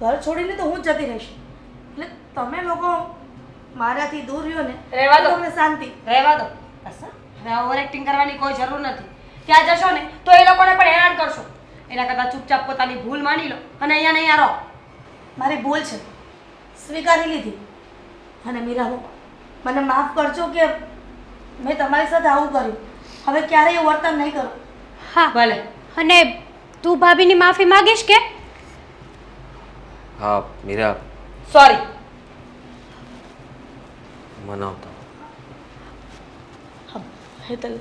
ઘર છોડીને તો હું જ જતી રહીશ. એટલે તમે લોકો મારાથી દૂર રહ્યો ને, રહેવા દો. તો તમને શાંતિ. રહેવા દો બસ. હવે ઓવર એક્ટિંગ કરવાની કોઈ જરૂર નથી. ત્યાં જશો ને તો એ લોકોને પણ હેરાન કરશો. એના કરતાં ચૂપચાપ પોતાની ભૂલ માની લો અને અહીંયા ને અહીંયા રહો. મારી ભૂલ છે, સ્વીકારી લીધી. અને મીરા, મને માફ કરજો કે મેં તમારી સાથે આવું કર્યું. હવે ક્યારેય એવું વર્તન નહીં કરું. હા ભલે. અને તું ભાભીની માફી માંગીશ કે? હા મીરા, સોરી. મનાવતા. હા હેતલ.